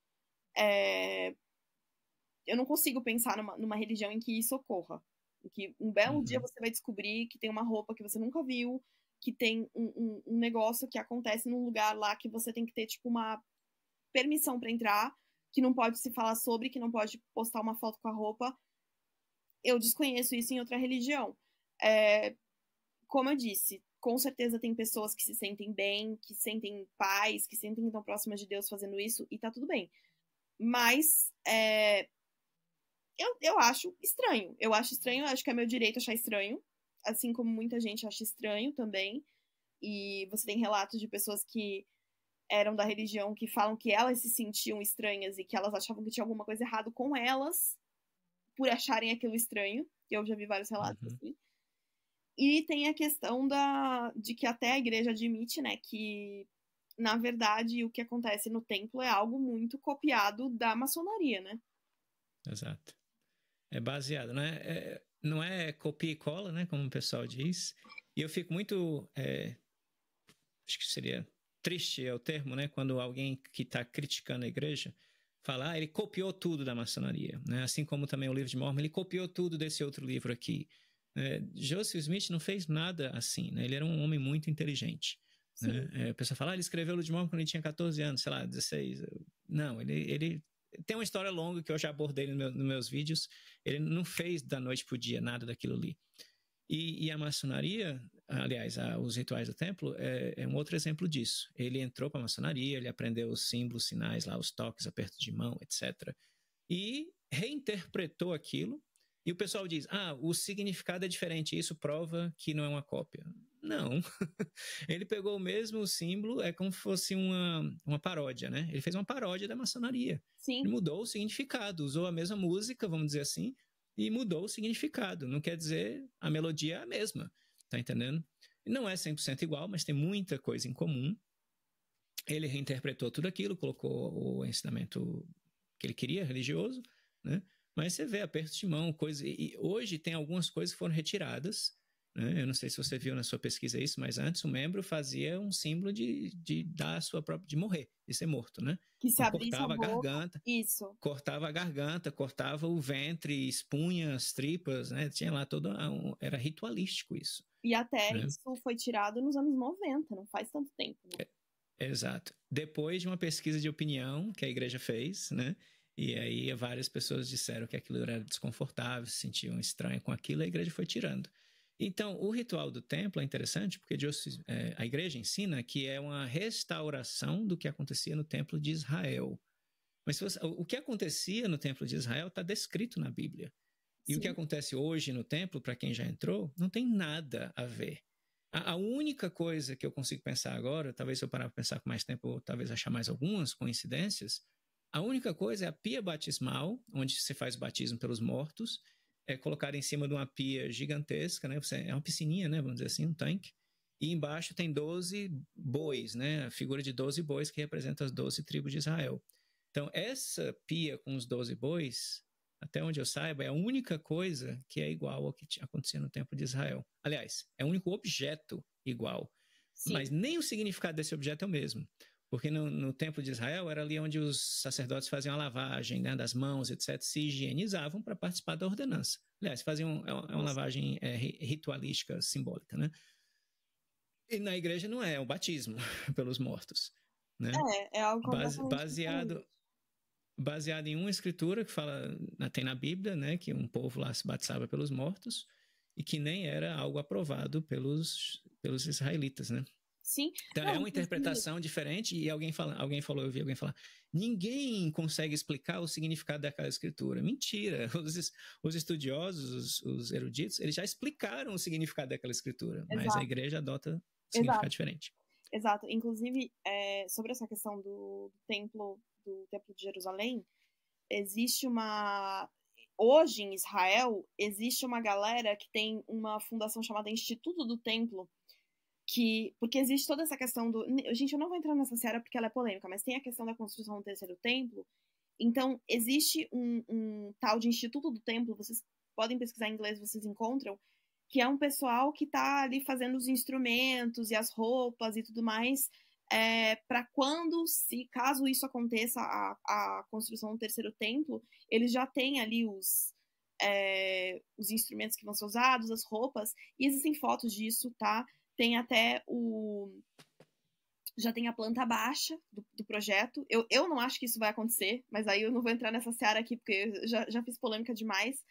S2: Eu não consigo pensar numa religião em que isso ocorra. Em que um belo dia você vai descobrir que tem uma roupa que você nunca viu, que tem um negócio que acontece num lugar lá que você tem que ter, tipo, uma permissão para entrar, que não pode se falar sobre, que não pode postar uma foto com a roupa. Eu desconheço isso em outra religião. Como eu disse, com certeza tem pessoas que se sentem bem, que sentem paz, que sentem que estão próximas de Deus fazendo isso, e tá tudo bem. Mas eu acho estranho. Eu acho que é meu direito achar estranho, assim como muita gente acha estranho também. E você tem relatos de pessoas que eram da religião que falam que elas se sentiam estranhas e que elas achavam que tinha alguma coisa errada com elas por acharem aquilo estranho. Eu já vi vários relatos assim. E tem a questão de que até a igreja admite, né, que na verdade o que acontece no templo é algo muito copiado da maçonaria, né?
S1: Exato. É baseado, né? Não é copia e cola, né, como o pessoal diz. E eu fico muito, acho que seria triste é o termo, né, quando alguém que está criticando a igreja fala, ele copiou tudo da maçonaria, né? Assim como também o livro de Mormon, ele copiou tudo desse outro livro aqui. Joseph Smith não fez nada assim, né? Ele era um homem muito inteligente. Né? A pessoa fala, ele escreveu o livro de Mormon quando ele tinha 14 anos, sei lá, 16. Não, ele tem uma história longa que eu já abordei nos meus vídeos. Ele não fez da noite pro dia nada daquilo ali. E a maçonaria, aliás, os rituais do templo, é um outro exemplo disso. Ele entrou para a maçonaria, ele aprendeu os símbolos, sinais lá, os toques, aperto de mão, etc. E reinterpretou aquilo. E o pessoal diz, o significado é diferente, isso prova que não é uma cópia. Não. Ele pegou o mesmo símbolo, é como se fosse uma paródia, né? Ele fez uma paródia da maçonaria.
S2: Sim.
S1: Ele mudou o significado, usou a mesma música, vamos dizer assim, e mudou o significado. Não quer dizer a melodia é a mesma, tá entendendo? Não é 100% igual, mas tem muita coisa em comum. Ele reinterpretou tudo aquilo, colocou o ensinamento que ele queria, religioso, né? Mas você vê aperto de mão, coisa. E hoje tem algumas coisas que foram retiradas, né? Eu não sei se você viu na sua pesquisa isso, mas antes o membro fazia um símbolo de dar a sua própria, de morrer, de ser morto, né?
S2: Que se abrisse
S1: cortava
S2: a boca,
S1: garganta.
S2: Isso.
S1: Cortava a garganta, cortava o ventre, expunha as tripas, né? Tinha lá todo era ritualístico isso.
S2: E até isso foi tirado nos anos 90, não faz tanto tempo. Né?
S1: Exato. Depois de uma pesquisa de opinião que a igreja fez, né? E aí várias pessoas disseram que aquilo era desconfortável, se sentiam estranho com aquilo, a igreja foi tirando. Então, o ritual do templo é interessante porque a igreja ensina que é uma restauração do que acontecia no templo de Israel. Mas o que acontecia no templo de Israel está descrito na Bíblia. E Sim. O que acontece hoje no templo, para quem já entrou, não tem nada a ver. A única coisa que eu consigo pensar agora, talvez se eu parar para pensar com mais tempo, ou talvez achar mais algumas coincidências, a única coisa é a pia batismal, onde se faz o batismo pelos mortos, é colocada em cima de uma pia gigantesca, né? É uma piscininha, né? Vamos dizer assim, um tanque. E embaixo tem 12 bois, né? A figura de 12 bois que representa as 12 tribos de Israel. Então, essa pia com os 12 bois, até onde eu saiba, é a única coisa que é igual ao que acontecia no templo de Israel. Aliás, é o único objeto igual. Sim. Mas nem o significado desse objeto é o mesmo. Porque no templo de Israel era ali onde os sacerdotes faziam a lavagem, né, das mãos, etc., se higienizavam para participar da ordenança. Aliás, faziam uma lavagem ritualística, simbólica, né? E na igreja não é o batismo pelos mortos. Né?
S2: É algo completamente
S1: baseado em uma escritura que fala, tem na Bíblia, né, que um povo lá se batizava pelos mortos e que nem era algo aprovado pelos israelitas, né?
S2: Sim.
S1: Então é uma interpretação diferente e eu vi alguém falar, ninguém consegue explicar o significado daquela escritura. Mentira! Os estudiosos, os eruditos, eles já explicaram o significado daquela escritura, Exato. Mas a igreja adota significado diferente.
S2: Exato. Inclusive, sobre essa questão do templo de Jerusalém, existe hoje em Israel, existe uma galera que tem uma fundação chamada Instituto do Templo, porque existe toda essa questão gente, eu não vou entrar nessa seara porque ela é polêmica, mas tem a questão da construção do terceiro templo. Então, existe um tal de Instituto do Templo, vocês podem pesquisar em inglês, vocês encontram, que é um pessoal que está ali fazendo os instrumentos e as roupas e tudo mais, para caso isso aconteça, a construção do terceiro templo, eles já têm ali os instrumentos que vão ser usados, as roupas, e existem fotos disso, tá? Tem até já tem a planta baixa do projeto. Eu não acho que isso vai acontecer, mas aí eu não vou entrar nessa seara aqui, porque eu já fiz polêmica demais.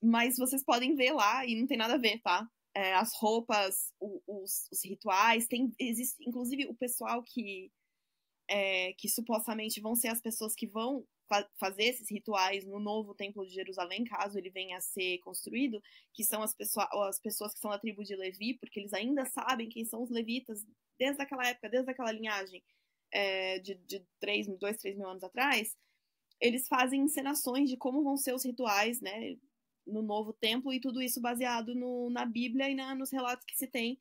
S2: Mas vocês podem ver lá, e não tem nada a ver, tá? As roupas, os rituais, existe inclusive o pessoal que supostamente vão ser as pessoas que vão fazer esses rituais no novo Templo de Jerusalém, caso ele venha a ser construído, que são as pessoas que são da tribo de Levi, porque eles ainda sabem quem são os levitas desde aquela época, desde aquela linhagem de 2, 3 mil anos atrás. Eles fazem encenações de como vão ser os rituais, né, no novo templo, e tudo isso baseado na Bíblia e nos relatos que se tem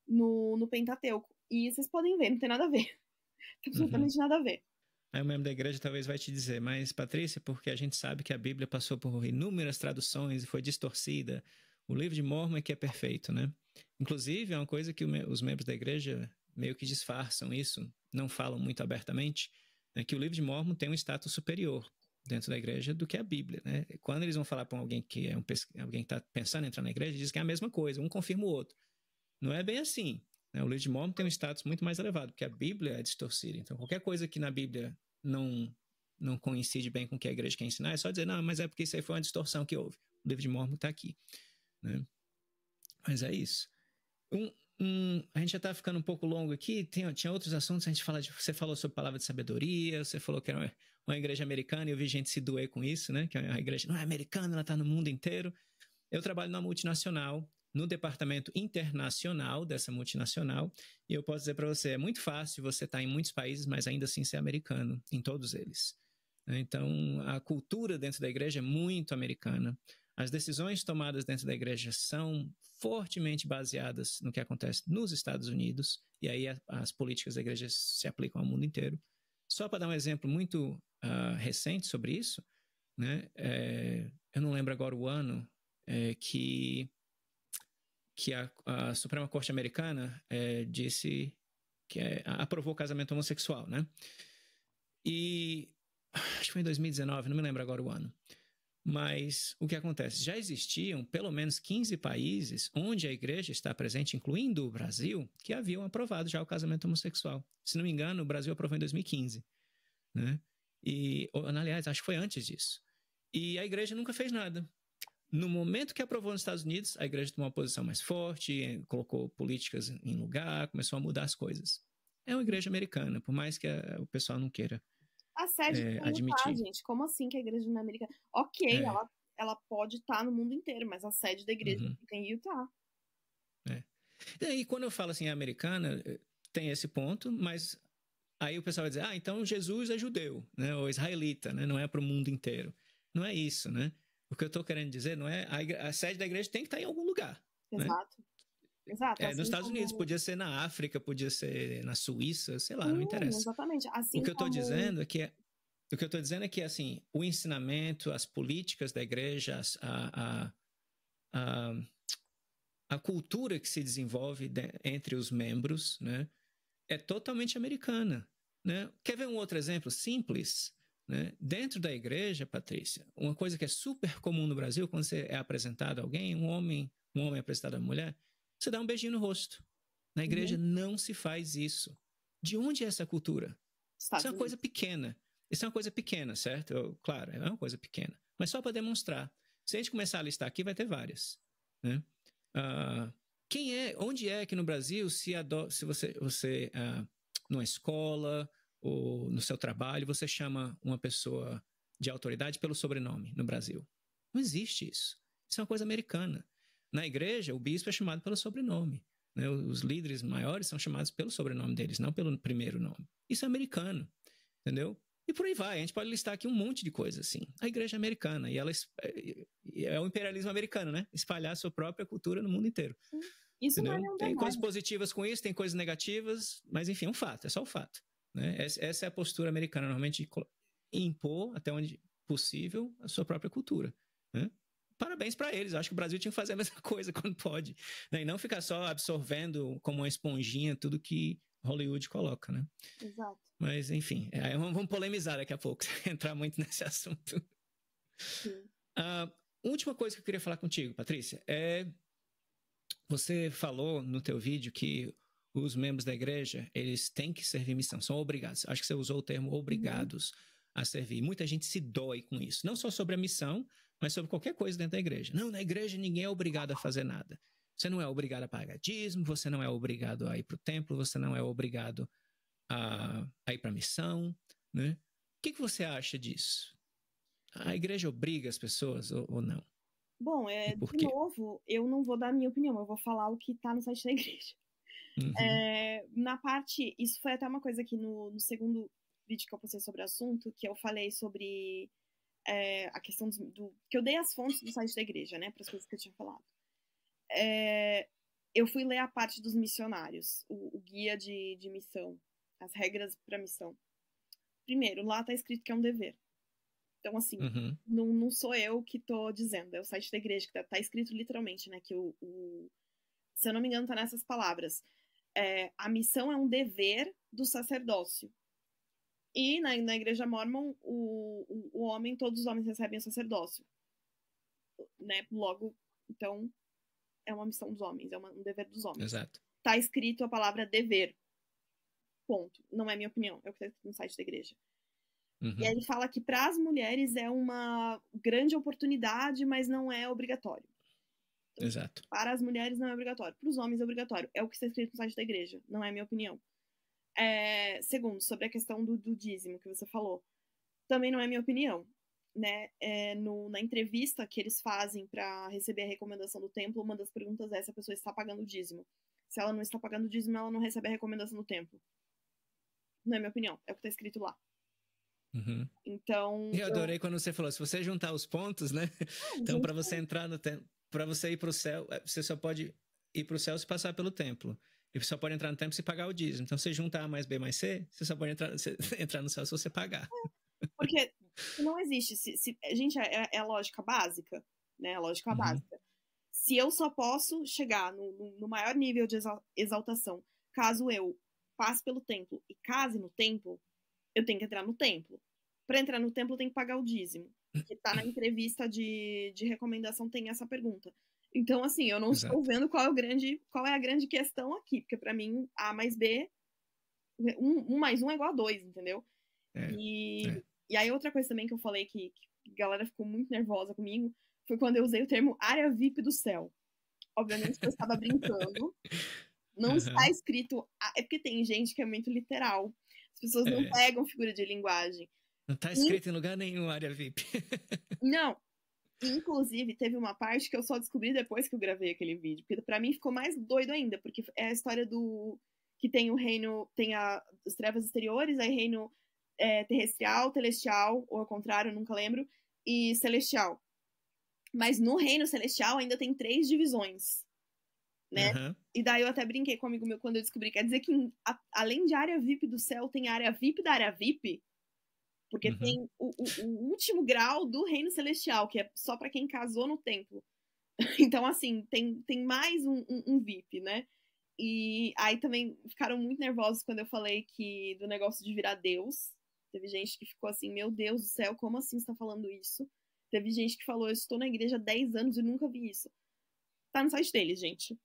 S2: no Pentateuco. E vocês podem ver, não tem nada a ver. Absolutamente nada a ver.
S1: Aí o membro da igreja talvez vai te dizer, mas Patrícia, porque a gente sabe que a Bíblia passou por inúmeras traduções e foi distorcida. O livro de Mórmon é que é perfeito, né? Inclusive, é uma coisa que os membros da igreja meio que disfarçam isso, não falam muito abertamente, é que o livro de Mórmon tem um status superior dentro da igreja do que a Bíblia, né? Quando eles vão falar para alguém que alguém que está pensando em entrar na igreja, diz que é a mesma coisa, um confirma o outro. Não é bem assim. O livro de Mórmon tem um status muito mais elevado, porque a Bíblia é distorcida. Então, qualquer coisa que na Bíblia não coincide bem com o que a igreja quer ensinar, é só dizer, não, mas é porque isso aí foi uma distorção que houve. O livro de Mórmon está aqui, né? Mas é isso. A gente já está ficando um pouco longo aqui, tinha outros assuntos, você falou sobre palavra de sabedoria, você falou que era uma igreja americana, e eu vi gente se doer com isso, né? Que a igreja não é americana, ela está no mundo inteiro. Eu trabalho numa multinacional, no departamento internacional dessa multinacional, e eu posso dizer para você, é muito fácil você estar em muitos países, mas ainda assim ser americano, em todos eles. Então, a cultura dentro da igreja é muito americana. As decisões tomadas dentro da igreja são fortemente baseadas no que acontece nos Estados Unidos, e aí as políticas da igreja se aplicam ao mundo inteiro. Só para dar um exemplo muito recente sobre isso, né? Eu não lembro agora o ano que a Suprema Corte Americana disse que aprovou o casamento homossexual, né? E acho que foi em 2019, não me lembro agora o ano. Mas o que acontece? Já existiam pelo menos 15 países onde a igreja está presente, incluindo o Brasil, que haviam aprovado já o casamento homossexual. Se não me engano, o Brasil aprovou em 2015, né? Aliás, acho que foi antes disso. E a igreja nunca fez nada. No momento que aprovou nos Estados Unidos, a igreja tomou uma posição mais forte, colocou políticas em lugar, começou a mudar as coisas. É uma igreja americana, por mais que o pessoal não queira
S2: a sede
S1: admitir.
S2: Gente. Como assim que a igreja não é americana? Ok, ela pode estar no mundo inteiro, mas a sede da igreja fica em Utah.
S1: E quando eu falo assim, americana, tem esse ponto, mas aí o pessoal vai dizer, então Jesus é judeu, né, ou israelita, né, não é para o mundo inteiro. Não é isso, né? O que eu estou querendo dizer não é a sede da igreja tem que estar em algum lugar.
S2: Exato.
S1: Né?
S2: Exato.
S1: Assim nos Estados Unidos, podia ser na África, podia ser na Suíça, sei lá, não interessa.
S2: Exatamente. Assim
S1: o que eu estou dizendo é que assim, o ensinamento, as políticas da igreja, a cultura que se desenvolve entre os membros, né, é totalmente americana. Né? Quer ver um outro exemplo simples? Né? Dentro da igreja, Patrícia, uma coisa que é super comum no Brasil, quando você é apresentado a alguém, um homem é apresentado a uma mulher, você dá um beijinho no rosto. Na igreja não se faz isso. De onde é essa cultura? Isso é uma coisa pequena. Isso é uma coisa pequena, certo? Claro, é uma coisa pequena. Mas só para demonstrar. Se a gente começar a listar aqui, vai ter várias. Né? Onde é que no Brasil se você numa escola ou no seu trabalho, você chama uma pessoa de autoridade pelo sobrenome no Brasil? Não existe isso. Isso é uma coisa americana. Na igreja, o bispo é chamado pelo sobrenome. Né? Os líderes maiores são chamados pelo sobrenome deles, não pelo primeiro nome. Isso é americano, entendeu? E por aí vai. A gente pode listar aqui um monte de coisas assim. A igreja é americana e ela é o imperialismo americano, né? Espalhar a sua própria cultura no mundo inteiro.
S2: Isso não é
S1: tem coisas positivas com isso, tem coisas negativas, mas enfim, é um fato, é só o fato. Né? Essa é a postura americana, normalmente impor, até onde possível, a sua própria cultura. né? Parabéns para eles. Eu acho que o Brasil tinha que fazer a mesma coisa quando pode, né? E não ficar só absorvendo como uma esponjinha tudo que Hollywood coloca, né?
S2: Exato.
S1: Mas, enfim, vamos polemizar daqui a pouco, entrar muito nesse assunto.
S2: Sim.
S1: Última coisa que eu queria falar contigo, Patrícia, você falou no teu vídeo que os membros da igreja, eles têm que servir missão, são obrigados. Acho que você usou o termo obrigados a servir. Muita gente se dói com isso. Não só sobre a missão, mas sobre qualquer coisa dentro da igreja. Não, na igreja ninguém é obrigado a fazer nada. Você não é obrigado a pagar dízimo, você não é obrigado a ir para o templo, você não é obrigado a ir para a missão, né? O que você acha disso? A igreja obriga as pessoas ou não?
S2: Bom, de novo, eu não vou dar a minha opinião, eu vou falar o que tá no site da igreja. Na parte, isso foi até uma coisa que no segundo vídeo que eu postei sobre o assunto, que eu falei sobre a questão que eu dei as fontes do site da igreja, né, para as coisas que eu tinha falado. Eu fui ler a parte dos missionários, o guia de missão, as regras para missão. Primeiro, lá tá escrito que é um dever. Então, assim, não sou eu que tô dizendo, é o site da igreja, que tá escrito literalmente, né, que se eu não me engano, tá nessas palavras. A missão é um dever do sacerdócio. E na igreja mórmon, o homem, todos os homens recebem o sacerdócio. Né? Logo, então, é uma missão dos homens, é um dever dos homens.
S1: Exato.
S2: Tá escrito a palavra dever. Ponto. Não é minha opinião, é o que tá escrito no site da igreja. E aí ele fala que para as mulheres é uma grande oportunidade, mas não é obrigatório. Então,
S1: exato.
S2: Para as mulheres não é obrigatório, para os homens é obrigatório. É o que está escrito no site da igreja, não é minha opinião. Segundo, sobre a questão do dízimo que você falou, também não é minha opinião. Né? Na entrevista que eles fazem para receber a recomendação do templo, uma das perguntas é se a pessoa está pagando o dízimo. Se ela não está pagando o dízimo, ela não recebe a recomendação do templo. Não é minha opinião, é o que está escrito lá. Então.
S1: Eu adorei quando você falou, se você juntar os pontos, né? Então, para você entrar no templo, para você ir para o céu, você só pode ir para o céu se passar pelo templo. E você só pode entrar no templo se pagar o dízimo. Então, se juntar A mais B mais C, você só pode entrar no céu se você pagar.
S2: Porque não existe. Gente, é a lógica básica, né? A lógica básica. Se eu só posso chegar no maior nível de exaltação caso eu passe pelo templo e case no templo, eu tenho que entrar no templo. Para entrar no templo, eu tenho que pagar o dízimo. Que tá na entrevista de recomendação, tem essa pergunta. Então, assim, eu não estou vendo qual é a grande questão aqui, porque para mim, A mais B, 1 mais 1 é igual a 2, entendeu? E aí, outra coisa também que eu falei que a galera ficou muito nervosa comigo, foi quando eu usei o termo área VIP do céu. Obviamente que eu estava brincando. Não está escrito... É porque tem gente que é muito literal. As pessoas não pegam figura de linguagem.
S1: Não está escrito em lugar nenhum área VIP.
S2: Não. Inclusive, teve uma parte que eu só descobri depois que eu gravei aquele vídeo. Porque pra mim ficou mais doido ainda. Porque é a história do... Que tem o reino... Tem as trevas exteriores, aí reino terrestrial, celestial, ou ao contrário, nunca lembro, e celestial. Mas no reino celestial ainda tem 3 divisões. Né? E daí eu até brinquei com um amigo meu quando eu descobri. Quer dizer que além de área VIP do céu, tem área VIP da área VIP? Porque tem o último grau do reino celestial, que é só para quem casou no templo. Então, assim, tem mais um VIP, né? E aí também ficaram muito nervosos quando eu falei do negócio de virar Deus. Teve gente que ficou assim, meu Deus do céu, como assim você tá falando isso? Teve gente que falou, eu estou na igreja há 10 anos e nunca vi isso. Tá no site deles, gente.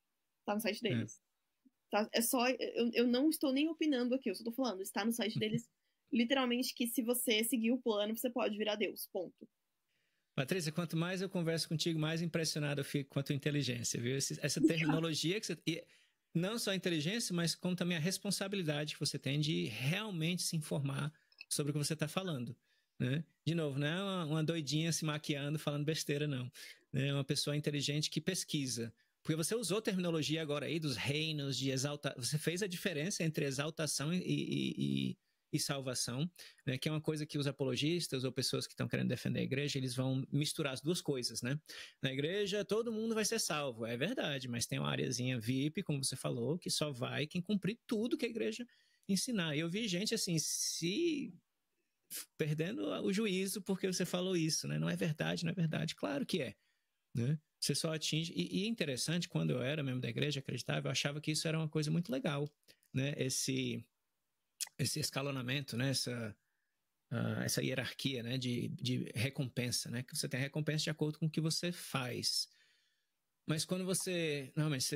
S2: Tá no site deles. Tá, eu não estou nem opinando aqui, eu só tô falando, está no site deles, literalmente, que se você seguir o plano, você pode virar Deus, ponto.
S1: Patrícia, quanto mais eu converso contigo, mais impressionado eu fico com a tua inteligência, viu? Essa terminologia que você... E não só a inteligência, mas como também a responsabilidade que você tem de realmente se informar sobre o que você está falando, né? De novo, não é uma doidinha se maquiando, falando besteira, não. É uma pessoa inteligente que pesquisa. Porque você usou terminologia agora aí dos reinos, de exaltação. Você fez a diferença entre exaltação e salvação, né? Que é uma coisa que os apologistas ou pessoas que estão querendo defender a igreja, eles vão misturar as duas coisas, né? Na igreja, todo mundo vai ser salvo. É verdade, mas tem uma areazinha VIP, como você falou, que só vai quem cumprir tudo que a igreja ensinar. E eu vi gente assim, se perdendo o juízo porque você falou isso, né? Não é verdade, não é verdade. Claro que é, né? Você só atinge... E é interessante, quando eu era membro da igreja, acreditava, eu achava que isso era uma coisa muito legal, né? Esse escalonamento, né? Essa hierarquia, né? De recompensa, né? Que você tem recompensa de acordo com o que você faz. Mas quando você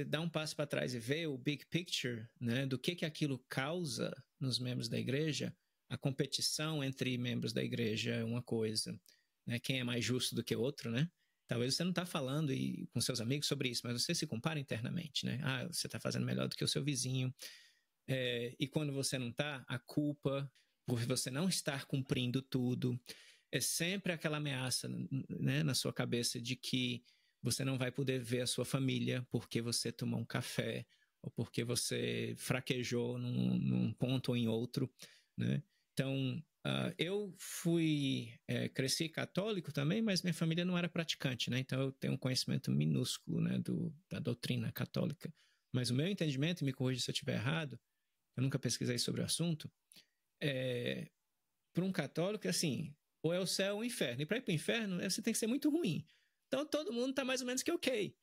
S1: dá um passo para trás e vê o big picture, né, do que aquilo causa nos membros da igreja, a competição entre membros da igreja é uma coisa, né, quem é mais justo do que o outro, né? Talvez você não está falando com seus amigos sobre isso, mas você se compara internamente, né? Ah, você está fazendo melhor do que o seu vizinho. E quando você não está, a culpa por você não estar cumprindo tudo é sempre aquela ameaça, né, na sua cabeça de que você não vai poder ver a sua família porque você tomou um café ou porque você fraquejou num ponto ou em outro, né? Então, eu cresci católico também, mas minha família não era praticante, né? Então eu tenho um conhecimento minúsculo, né, da doutrina católica. Mas o meu entendimento, e me corrija se eu estiver errado, eu nunca pesquisei sobre o assunto, para um católico, assim, ou é o céu ou o inferno. E para ir para o inferno, você tem que ser muito ruim. Então, todo mundo está mais ou menos que ok.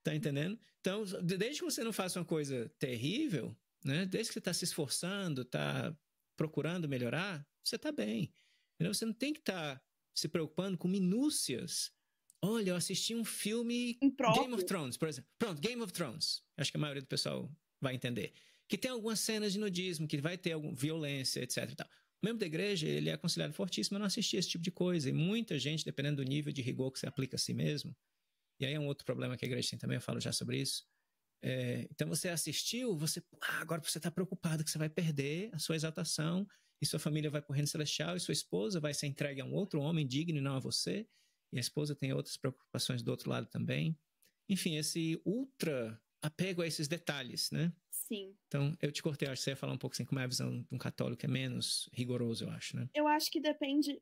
S1: Tá entendendo? Então, desde que você não faça uma coisa terrível, né? Desde que você está se esforçando, está procurando melhorar, você está bem. Entendeu? Você não tem que estar se preocupando com minúcias. Olha, eu assisti um filme Game of Thrones, por exemplo. Pronto, Game of Thrones. Acho que a maioria do pessoal vai entender. Que tem algumas cenas de nudismo, que vai ter alguma violência, etc. E tal. O membro da igreja, ele é aconselhado fortíssimo a não assistir esse tipo de coisa. E muita gente, dependendo do nível de rigor que você aplica a si mesmo, e aí é um outro problema que a igreja tem também, eu falo já sobre isso. Então você assistiu, agora você está preocupado que você vai perder a sua exaltação, e sua família vai para o reino celestial, e sua esposa vai ser entregue a um outro homem digno e não a você, e a esposa tem outras preocupações do outro lado também. Enfim, esse ultra apego a esses detalhes, né?
S2: Sim.
S1: Então, eu te cortei, acho que você ia falar um pouco assim, como é a visão de um católico, que é menos rigoroso, eu acho, né?
S2: Eu acho que depende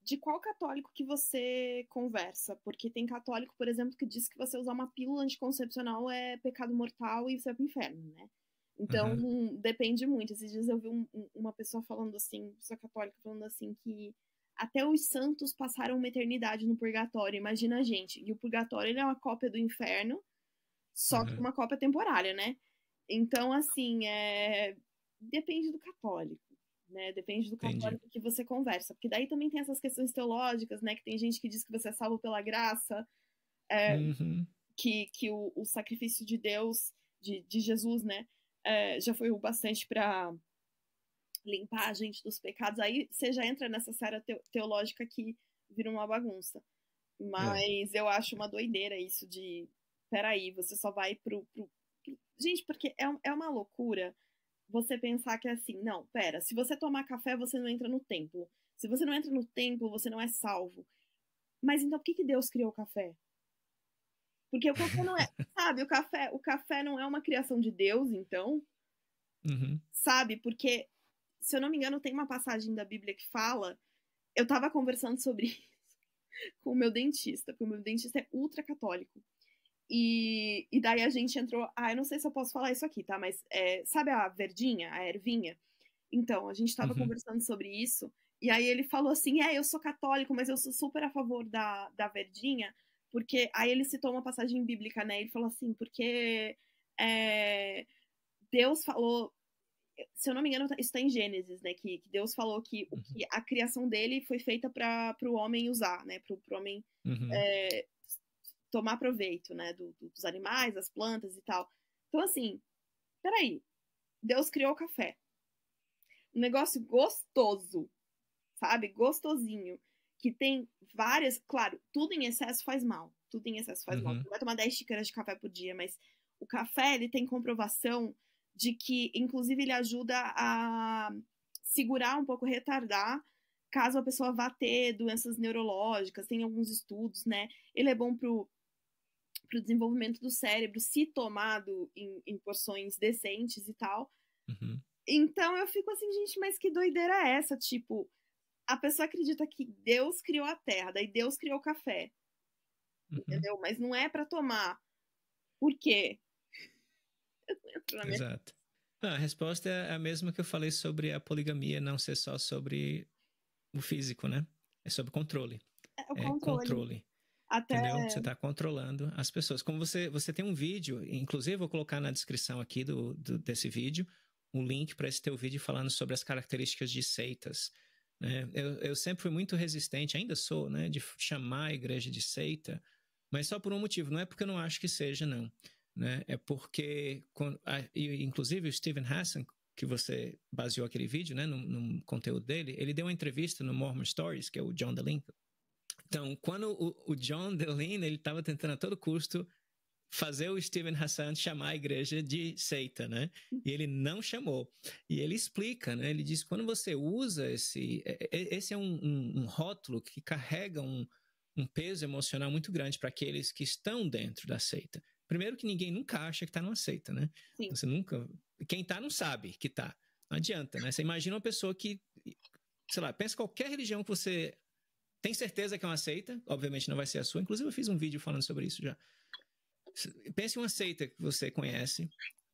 S2: de qual católico que você conversa, porque tem católico, por exemplo, que diz que você usar uma pílula anticoncepcional é pecado mortal e você vai pro inferno, né? Então, depende muito. Esses dias eu vi uma pessoa falando assim, pessoa católica falando assim, que até os santos passaram uma eternidade no purgatório, imagina a gente. E o purgatório, ele é uma cópia do inferno, só que uma cópia temporária, né? Então, assim, depende do católico, né? Depende do católico que você conversa. Porque daí também tem essas questões teológicas, né? Que tem gente que diz que você é salvo pela graça, que o sacrifício de Deus, de Jesus, né? Já foi o bastante para limpar a gente dos pecados. Aí você já entra nessa série teológica que vira uma bagunça. Mas eu acho uma doideira isso de... Peraí, você só vai pro... Gente, porque é uma loucura você pensar que é assim, não, pera, se você tomar café, você não entra no templo. Se você não entra no templo, você não é salvo. Mas então por que Deus criou o café? Porque o café não é... Sabe, o café não é uma criação de Deus, então? Sabe, porque, se eu não me engano, tem uma passagem da Bíblia que fala... Eu tava conversando sobre isso com o meu dentista, porque o meu dentista é ultra católico. E daí a gente entrou... eu não sei se eu posso falar isso aqui, tá? Mas sabe a verdinha, a ervinha? Então, a gente tava conversando sobre isso, e aí ele falou assim, eu sou católico, mas eu sou super a favor da verdinha, porque... Aí ele citou uma passagem bíblica, né? Ele falou assim, porque Deus falou... Se eu não me engano, isso tá em Gênesis, né? Que Deus falou que a criação dele foi feita para o homem usar, né? Para o homem tomar proveito, né? Dos animais, das plantas e tal. Então, assim, peraí. Deus criou o café. Um negócio gostoso, sabe? Gostosinho. Que tem várias... Claro, tudo em excesso faz mal. Tudo em excesso faz mal. Você vai tomar 10 xícaras de café por dia, mas o café, ele tem comprovação de que, inclusive, ele ajuda a segurar um pouco, retardar, caso a pessoa vá ter doenças neurológicas, tem alguns estudos, né? Ele é bom pro desenvolvimento do cérebro, se tomado em porções decentes e tal. Então eu fico assim, gente, mas que doideira é essa? Tipo, a pessoa acredita que Deus criou a terra, daí Deus criou o café. Entendeu? Mas não é pra tomar. Por quê?
S1: Exato. A resposta é a mesma que eu falei sobre a poligamia não ser só sobre o físico, né? É sobre controle.
S2: É o
S1: É controle.
S2: Até...
S1: Entendeu? Você está controlando as pessoas. Como você tem um vídeo, inclusive eu vou colocar na descrição aqui desse vídeo, um link para esse teu vídeo falando sobre as características de seitas. Né? Eu sempre fui muito resistente, ainda sou, né, de chamar a igreja de seita, mas só por um motivo. Não é porque eu não acho que seja, não. Né? É porque, inclusive o Steven Hassan, que você baseou aquele vídeo, né, no conteúdo dele, ele deu uma entrevista no Mormon Stories, que é o John DeLink. Então, quando o John DeLink, ele estava tentando a todo custo fazer o Steven Hassan chamar a igreja de seita, né? E ele não chamou. E ele explica, né? Ele diz, quando você usa esse é um rótulo que carrega um peso emocional muito grande para aqueles que estão dentro da seita. Primeiro que ninguém nunca acha que está numa seita, né?
S2: Sim.
S1: Você nunca... Quem está não sabe que está. Não adianta, né? Você imagina uma pessoa que, sei lá, pensa qualquer religião que você tem certeza que é uma seita, obviamente não vai ser a sua. Inclusive eu fiz um vídeo falando sobre isso já. Pense em uma seita que você conhece,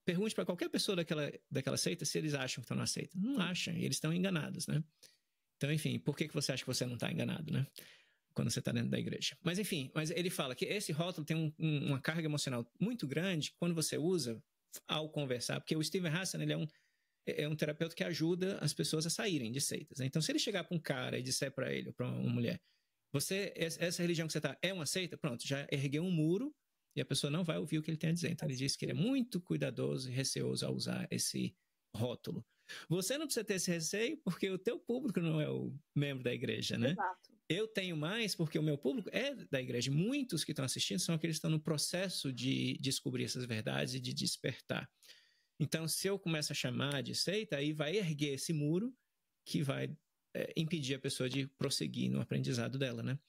S1: pergunte para qualquer pessoa daquela seita se eles acham que estão na seita. Não acham, e eles estão enganados, né? Então, enfim, por que você acha que você não está enganado, né? Quando você está dentro da igreja. Mas, enfim, ele fala que esse rótulo tem uma carga emocional muito grande quando você usa ao conversar, porque o Steven Hassan, ele é um terapeuta que ajuda as pessoas a saírem de seitas. Né? Então, se ele chegar para um cara e disser para ele, ou para uma mulher, essa religião que você está é uma seita, pronto, já ergueu um muro e a pessoa não vai ouvir o que ele tem a dizer. Então, ele diz que ele é muito cuidadoso e receoso ao usar esse rótulo. Você não precisa ter esse receio porque o teu público não é o membro da igreja, né?
S2: Exato.
S1: Eu tenho mais porque o meu público é da igreja. Muitos que estão assistindo são aqueles que estão no processo de descobrir essas verdades e de despertar. Então, se eu começo a chamar de seita, aí vai erguer esse muro que vai impedir a pessoa de prosseguir no aprendizado dela, né?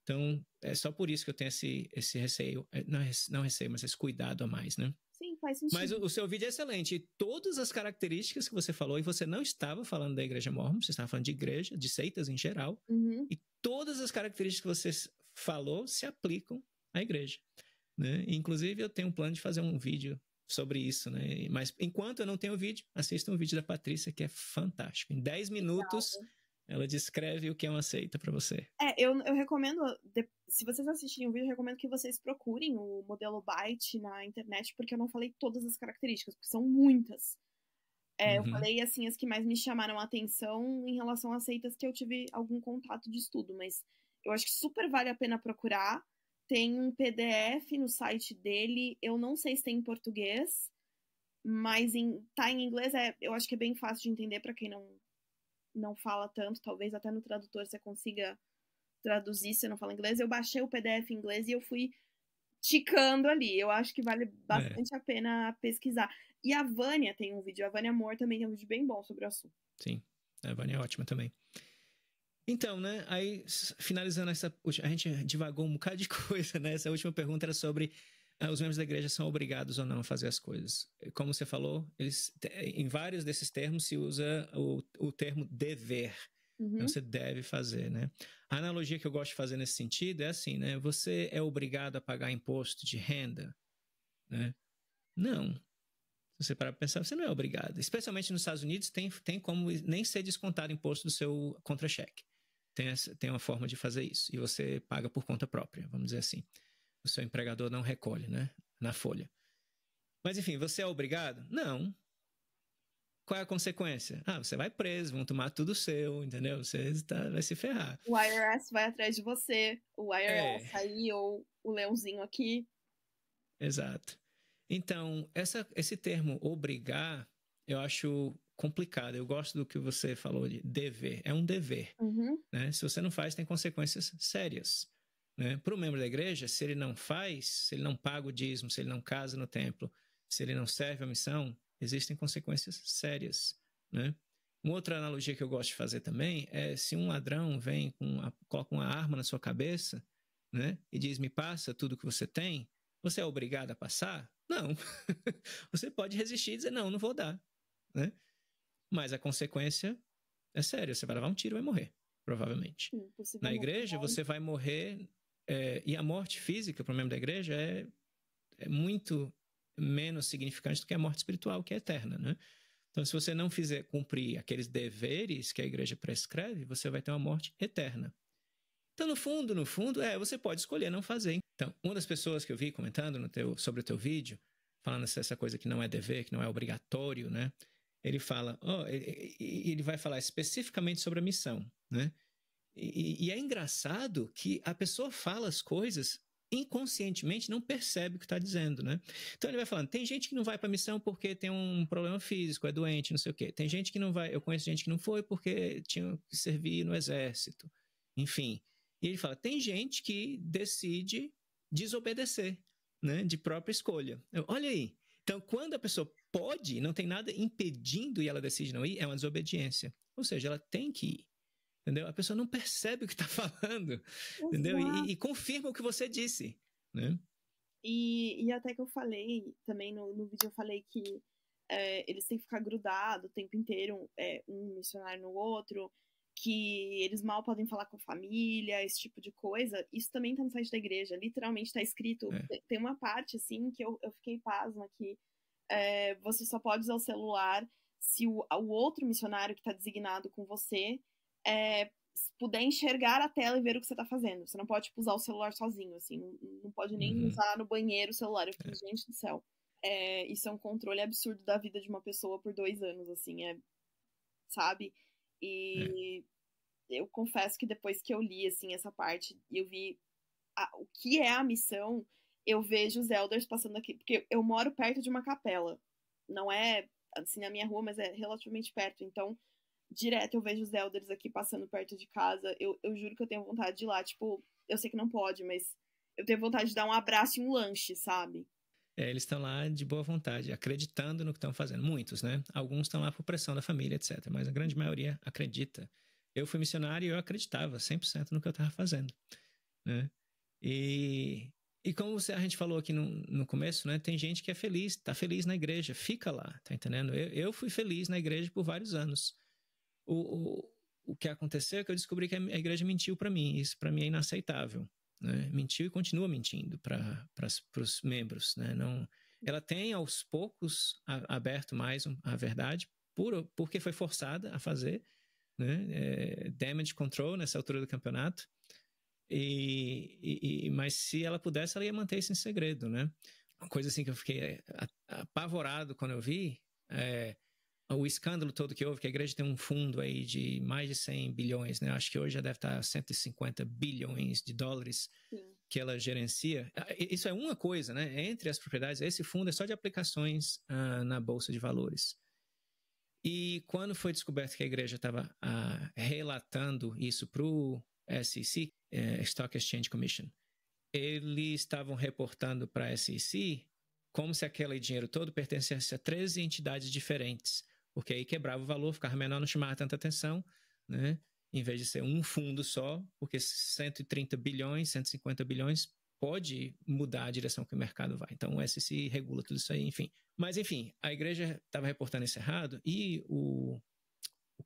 S1: Então, é só por isso que eu tenho esse receio, não receio, mas esse cuidado a mais, né?
S2: Sim, faz sentido.
S1: Mas o seu vídeo é excelente. E todas as características que você falou, e você não estava falando da igreja Mormon, você estava falando de igreja, de seitas em geral, e todas as características que você falou se aplicam à igreja. Né? Inclusive, eu tenho um plano de fazer um vídeo sobre isso, né? Mas enquanto eu não tenho vídeo, assista um vídeo da Patrícia, que é fantástico. Em 10 minutos, ela descreve o que é uma seita para você.
S2: Eu recomendo, se vocês assistirem o vídeo, eu recomendo que vocês procurem o modelo Byte na internet, porque eu não falei todas as características, porque são muitas. Eu falei, assim, as que mais me chamaram a atenção em relação a seitas que eu tive algum contato de estudo, mas eu acho que super vale a pena procurar. Tem um PDF no site dele, eu não sei se tem em português, mas tá em inglês, eu acho que é bem fácil de entender para quem não fala tanto, talvez até no tradutor você consiga traduzir se não fala inglês. Eu baixei o PDF em inglês e eu fui ticando ali. Eu acho que vale bastante a pena pesquisar. E a Vânia tem um vídeo, a Vânia Amor também tem um vídeo bem bom sobre o assunto.
S1: Sim, a Vânia é ótima também. Então, né, aí finalizando a gente divagou um bocado de coisa, né? Essa última pergunta era sobre os membros da igreja são obrigados ou não a fazer as coisas. Como você falou, em vários desses termos se usa o termo dever. Então, você deve fazer, né? A analogia que eu gosto de fazer nesse sentido é assim, né? Você é obrigado a pagar imposto de renda, né? Não. Se você parar para pensar, você não é obrigado. Especialmente nos Estados Unidos, tem como nem ser descontado imposto do seu contra-cheque. Tem uma forma de fazer isso. E você paga por conta própria, vamos dizer assim. O seu empregador não recolhe, né? Na folha. Mas, enfim, você é obrigado? Não. Qual é a consequência? Você vai preso, vão tomar tudo seu, entendeu? Você vai se ferrar.
S2: O IRS vai atrás de você. O IRS aí, ou o leãozinho aqui.
S1: Exato. Então, esse termo obrigar, eu acho complicado. Eu gosto do que você falou de dever. É um dever. Né? Se você não faz, tem consequências sérias. Né? Para o membro da igreja, se ele não faz, se ele não paga o dízimo, se ele não casa no templo, se ele não serve a missão, existem consequências sérias. Né? Uma outra analogia que eu gosto de fazer também é se um ladrão vem, coloca uma arma na sua cabeça, né? E diz, me passa tudo que você tem, você é obrigado a passar? Não. Você pode resistir e dizer, não vou dar. Né? Mas a consequência é séria, você vai levar um tiro e vai morrer, provavelmente. Na igreja, você vai morrer, e a morte física para o membro da igreja é muito menos significante do que a morte espiritual, que é eterna, né? Então, se você não fizer cumprir aqueles deveres que a igreja prescreve, você vai ter uma morte eterna. Então, no fundo, você pode escolher não fazer. Então, uma das pessoas que eu vi comentando sobre o teu vídeo, falando essa coisa que não é dever, que não é obrigatório, né? Ele fala, ele vai falar especificamente sobre a missão, né? E é engraçado que a pessoa fala as coisas inconscientemente, não percebe o que está dizendo, né? Então ele vai falando, tem gente que não vai para a missão porque tem um problema físico, é doente, não sei o quê. Tem gente que não vai, eu conheço gente que não foi porque tinha que servir no exército. Enfim. E ele fala, tem gente que decide desobedecer, né? De própria escolha. Olha aí. Então, quando a pessoa pode, não tem nada impedindo e ela decide não ir, é uma desobediência. Ou seja, ela tem que ir. Entendeu? A pessoa não percebe o que está falando, entendeu? E confirma o que você disse, né?
S2: E até que eu falei, também no vídeo eu falei que eles têm que ficar grudados o tempo inteiro, um missionário no outro, que eles mal podem falar com a família, esse tipo de coisa. Isso também tá no site da igreja, literalmente tá escrito, tem uma parte, assim, que eu fiquei pasma, que você só pode usar o celular se o outro missionário que tá designado com você puder enxergar a tela e ver o que você tá fazendo. Você não pode usar o celular sozinho, assim, não pode nem usar no banheiro o celular. Eu fiquei, gente do céu. Isso é um controle absurdo da vida de uma pessoa por 2 anos, assim, sabe? E eu confesso que depois que eu li, assim, essa parte, e eu vi o que é a missão, eu vejo os elders passando aqui, porque eu moro perto de uma capela. Não é, assim, na minha rua, mas é relativamente perto, então direto eu vejo os elders aqui passando perto de casa. Eu juro que eu tenho vontade de ir lá. Tipo, eu sei que não pode, mas eu tenho vontade de dar um abraço e um lanche, sabe?
S1: Eles estão lá de boa vontade, acreditando no que estão fazendo. Muitos, né? Alguns estão lá por pressão da família, etc. Mas a grande maioria acredita. Eu fui missionário e eu acreditava 100% no que eu estava fazendo, né? E como a gente falou aqui no começo, né? Tem gente que é feliz, tá feliz na igreja, fica lá, tá entendendo? Eu fui feliz na igreja por vários anos. O que aconteceu é que eu descobri que a igreja mentiu para mim. Isso para mim é inaceitável, né? Mentiu e continua mentindo para os membros, né? Não, ela tem aos poucos aberto mais a verdade porque foi forçada a fazer, né? Damage control nessa altura do campeonato. Mas se ela pudesse, ela ia manter isso em segredo, né? Uma coisa assim que eu fiquei apavorado quando eu vi o escândalo todo que houve, que a igreja tem um fundo aí de mais de 100 bilhões, né? Acho que hoje já deve estar 150 bilhões de dólares que ela gerencia. Isso é uma coisa, né? Entre as propriedades, esse fundo é só de aplicações na Bolsa de Valores. E quando foi descoberto que a igreja estava relatando isso para o SEC, Stock Exchange Commission, eles estavam reportando para a SEC como se aquele dinheiro todo pertencesse a 13 entidades diferentes, porque aí quebrava o valor, ficava menor, não chamava tanta atenção, né? Em vez de ser um fundo só, porque 130 bilhões, 150 bilhões pode mudar a direção que o mercado vai. Então o SEC regula tudo isso aí, enfim. Mas enfim, a igreja estava reportando isso errado e o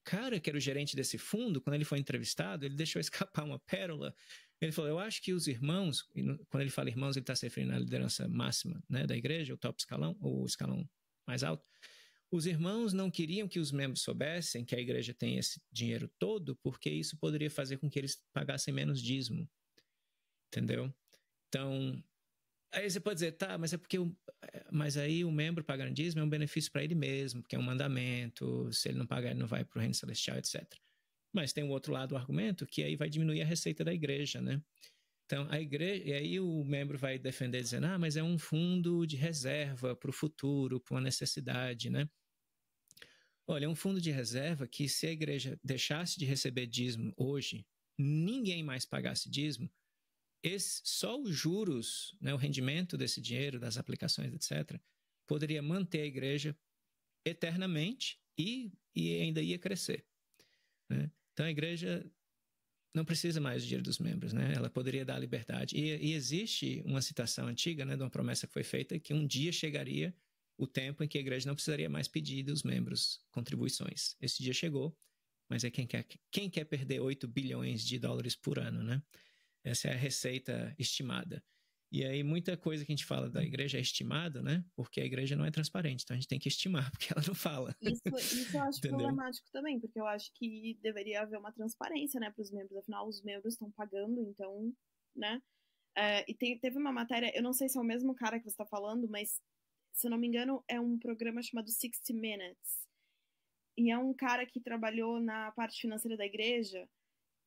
S1: cara que era o gerente desse fundo, quando ele foi entrevistado, ele deixou escapar uma pérola. Ele falou, eu acho que os irmãos, quando ele fala irmãos, ele está se referindo à liderança máxima, né, da igreja, o top escalão, ou o escalão mais alto. Os irmãos não queriam que os membros soubessem que a igreja tem esse dinheiro todo, porque isso poderia fazer com que eles pagassem menos dízimo. Entendeu? Então, aí você pode dizer, tá, mas é porque mas aí o membro pagando dízimo é um benefício para ele mesmo, porque é um mandamento, se ele não pagar, ele não vai para o reino celestial, etc. Mas tem o outro lado do argumento, que aí vai diminuir a receita da igreja, né? Então, a igreja, e aí o membro vai defender dizendo, mas é um fundo de reserva para o futuro, para uma necessidade, né? Olha, é um fundo de reserva que se a igreja deixasse de receber dízimo hoje, ninguém mais pagasse dízimo, só os juros, né, o rendimento desse dinheiro, das aplicações, etc., poderia manter a igreja eternamente e ainda ia crescer, né? Então, a igreja não precisa mais do dinheiro dos membros, né? Ela poderia dar liberdade. E existe uma citação antiga, né, de uma promessa que foi feita, que um dia chegaria o tempo em que a igreja não precisaria mais pedir dos membros contribuições. Esse dia chegou, mas é quem quer perder 8 bilhões de dólares por ano, né? Essa é a receita estimada. E aí muita coisa que a gente fala da igreja é estimado, né? Porque a igreja não é transparente, então a gente tem que estimar, porque ela não fala.
S2: Isso eu acho
S1: Entendeu?
S2: problemático também, porque eu acho que deveria haver uma transparência, né, para os membros. Afinal, os membros estão pagando, então, né? E teve uma matéria, eu não sei se é o mesmo cara que você está falando, mas, se eu não me engano, é um programa chamado 60 Minutes. E é um cara que trabalhou na parte financeira da igreja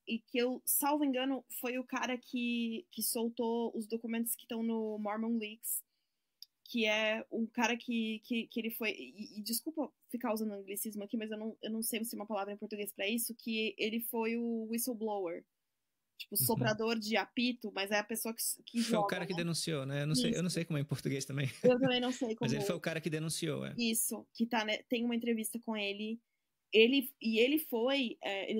S2: e que eu, salvo engano, foi o cara que soltou os documentos que estão no Mormon Leaks, que é um cara que ele foi, e desculpa ficar usando anglicismo aqui, mas eu não sei se é uma palavra em português para isso, que ele foi o whistleblower, tipo, soprador de apito, mas é a pessoa que
S1: Foi o
S2: joga,
S1: cara que
S2: né?
S1: denunciou, né? Eu não
S2: Isso.
S1: sei como é em português também.
S2: Eu também não sei
S1: Mas ele foi
S2: como.
S1: o cara que denunciou, é.
S2: Isso, que tá, né, tem uma entrevista com ele. Ele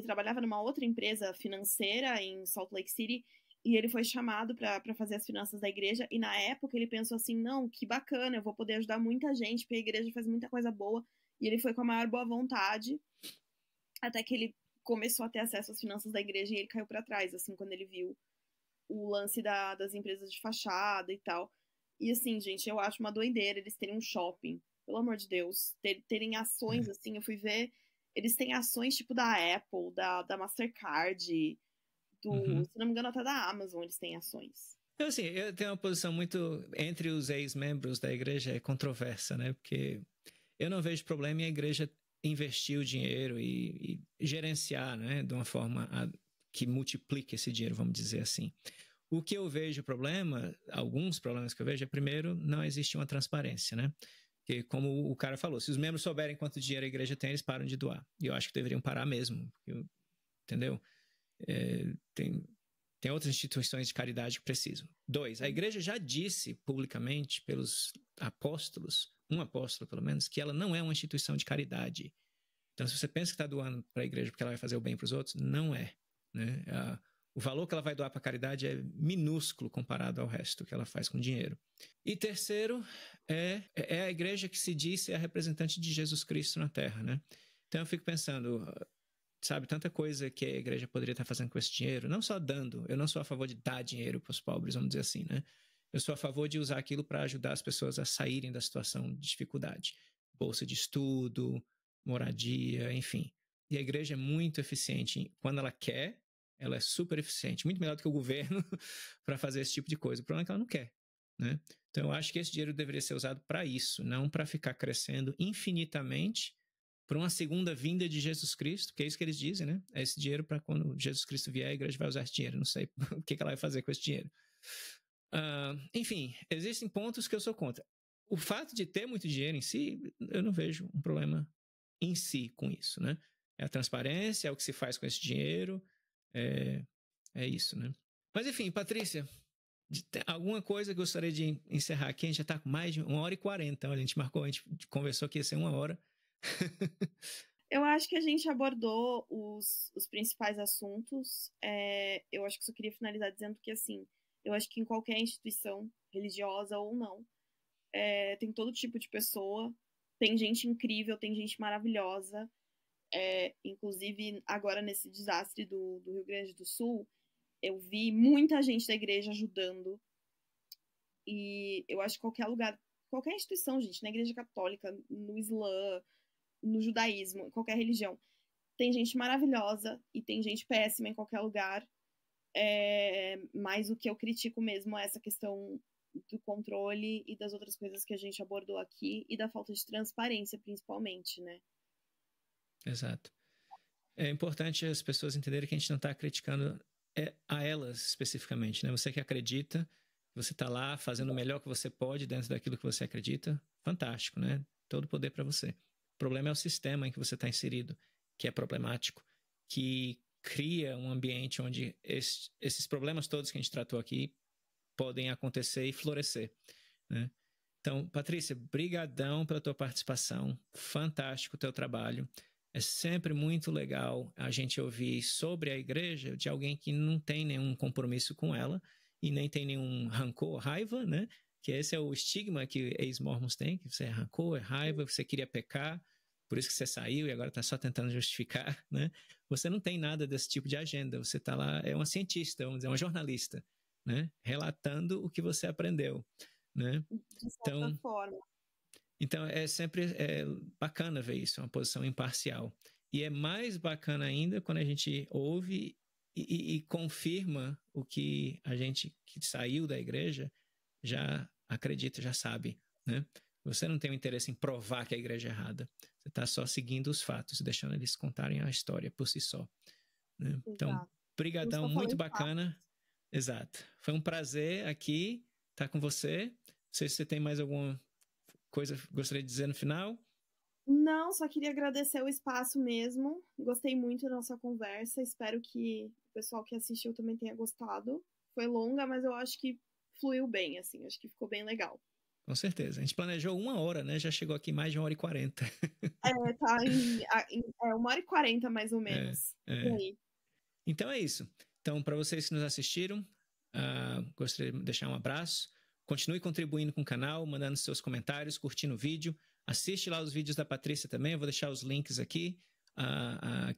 S2: trabalhava numa outra empresa financeira em Salt Lake City, e ele foi chamado para fazer as finanças da igreja, e na época ele pensou assim, não, que bacana, eu vou poder ajudar muita gente, porque a igreja faz muita coisa boa, e ele foi com a maior boa vontade, até que ele começou a ter acesso às finanças da igreja, e ele caiu para trás, assim, quando ele viu o lance das empresas de fachada e tal. E assim, gente, eu acho uma doideira eles terem um shopping, pelo amor de Deus, terem ações, assim, eu fui ver, eles têm ações tipo da Apple, da Mastercard, se não me engano, até da Amazon eles têm ações.
S1: Então, assim, eu tenho uma posição muito, entre os ex-membros da igreja, é controversa, né? Porque eu não vejo problema em a igreja investir o dinheiro e gerenciar, né? De uma forma que multiplique esse dinheiro, vamos dizer assim. O que eu vejo problema, alguns problemas que eu vejo, é primeiro, não existe uma transparência, né? Porque como o cara falou, se os membros souberem quanto dinheiro a igreja tem, eles param de doar. E eu acho que deveriam parar mesmo, entendeu? Tem outras instituições de caridade que precisam. 2, a igreja já disse publicamente pelos apóstolos, um apóstolo pelo menos, que ela não é uma instituição de caridade. Então, se você pensa que está doando para a igreja porque ela vai fazer o bem para os outros, não é, né? O valor que ela vai doar para a caridade é minúsculo comparado ao resto que ela faz com dinheiro. E terceiro, é a igreja que se diz ser a representante de Jesus Cristo na Terra, né? Então eu fico pensando, sabe, tanta coisa que a igreja poderia estar fazendo com esse dinheiro, não só dando, eu não sou a favor de dar dinheiro para os pobres, vamos dizer assim, né? Eu sou a favor de usar aquilo para ajudar as pessoas a saírem da situação de dificuldade. Bolsa de estudo, moradia, enfim. E a igreja é muito eficiente. Quando ela quer, ela é super eficiente, muito melhor do que o governo para fazer esse tipo de coisa. O problema é que ela não quer, né? Então eu acho que esse dinheiro deveria ser usado para isso, não para ficar crescendo infinitamente para uma segunda vinda de Jesus Cristo, que é isso que eles dizem, né? É esse dinheiro para quando Jesus Cristo vier, a igreja vai usar esse dinheiro. Não sei o que ela vai fazer com esse dinheiro. Enfim, existem pontos que eu sou contra. O fato de ter muito dinheiro em si, eu não vejo um problema em si com isso, né? É a transparência, é o que se faz com esse dinheiro, é isso, né? Mas enfim, Patrícia, alguma coisa que eu gostaria de encerrar aqui? A gente já está com mais de 1h40, então a gente conversou que ia ser 1 hora.
S2: Eu acho que a gente abordou os principais assuntos. Eu acho que só queria finalizar dizendo que, assim, eu acho que em qualquer instituição, religiosa ou não, tem todo tipo de pessoa. Tem gente incrível, tem gente maravilhosa. Inclusive, agora nesse desastre do Rio Grande do Sul, eu vi muita gente da igreja ajudando. E eu acho que qualquer lugar, qualquer instituição, gente, na igreja católica, no Islã, no judaísmo, em qualquer religião, tem gente maravilhosa e tem gente péssima em qualquer lugar. Mas o que eu critico mesmo é essa questão do controle e das outras coisas que a gente abordou aqui e da falta de transparência, principalmente, né?
S1: Exato. É importante as pessoas entenderem que a gente não está criticando a elas especificamente, né? Você que acredita, você está lá fazendo o melhor que você pode dentro daquilo que você acredita, fantástico, né? Todo poder para você. O problema é o sistema em que você está inserido, que é problemático, que cria um ambiente onde esses problemas todos que a gente tratou aqui podem acontecer e florescer, né? Então, Patrícia, brigadão pela tua participação, fantástico o teu trabalho. É sempre muito legal a gente ouvir sobre a igreja de alguém que não tem nenhum compromisso com ela e nem tem nenhum rancor, raiva, né? Que esse é o estigma que ex-mormons têm, que você é rancor, é raiva, você queria pecar, por isso que você saiu e agora está só tentando justificar, né? Você não tem nada desse tipo de agenda, você está lá, é uma cientista, vamos dizer, uma jornalista. né? Relatando o que você aprendeu, né?
S2: De certa forma.
S1: Então, é sempre bacana ver isso, uma posição imparcial. E é mais bacana ainda quando a gente ouve e confirma o que a gente que saiu da igreja já acredita, já sabe, né? Você não tem um interesse em provar que a igreja é errada. Você está só seguindo os fatos, deixando eles contarem a história por si só, né? Então, brigadão, muito bacana. Exato. Foi um prazer aqui estar com você. Não sei se você tem mais alguma coisa que gostaria de dizer no final.
S2: Não, só queria agradecer o espaço mesmo. Gostei muito da nossa conversa. Espero que o pessoal que assistiu também tenha gostado. Foi longa, mas eu acho que fluiu bem, assim. Acho que ficou bem legal.
S1: Com certeza. A gente planejou 1 hora, né? Já chegou aqui mais de 1h40.
S2: Tá em 1h40 mais ou menos.
S1: Então é isso. Então, para vocês que nos assistiram, gostaria de deixar um abraço. Continue contribuindo com o canal, mandando seus comentários, curtindo o vídeo. Assiste lá os vídeos da Patrícia também. Eu vou deixar os links aqui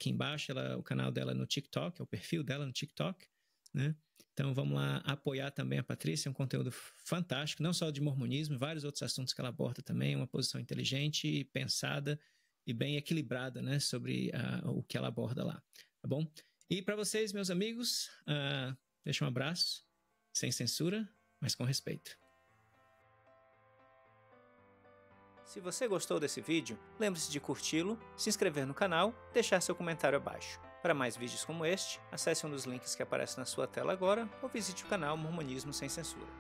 S1: embaixo. O canal dela no TikTok, é o perfil dela no TikTok, né? Então vamos lá apoiar também a Patrícia, é um conteúdo fantástico, não só de mormonismo, vários outros assuntos que ela aborda também, uma posição inteligente, pensada e bem equilibrada, né, sobre o que ela aborda lá, tá bom? E para vocês, meus amigos, deixa um abraço, sem censura, mas com respeito. Se você gostou desse vídeo, lembre-se de curti-lo, se inscrever no canal e deixar seu comentário abaixo. Para mais vídeos como este, acesse um dos links que aparece na sua tela agora ou visite o canal Mormonismo Sem Censura.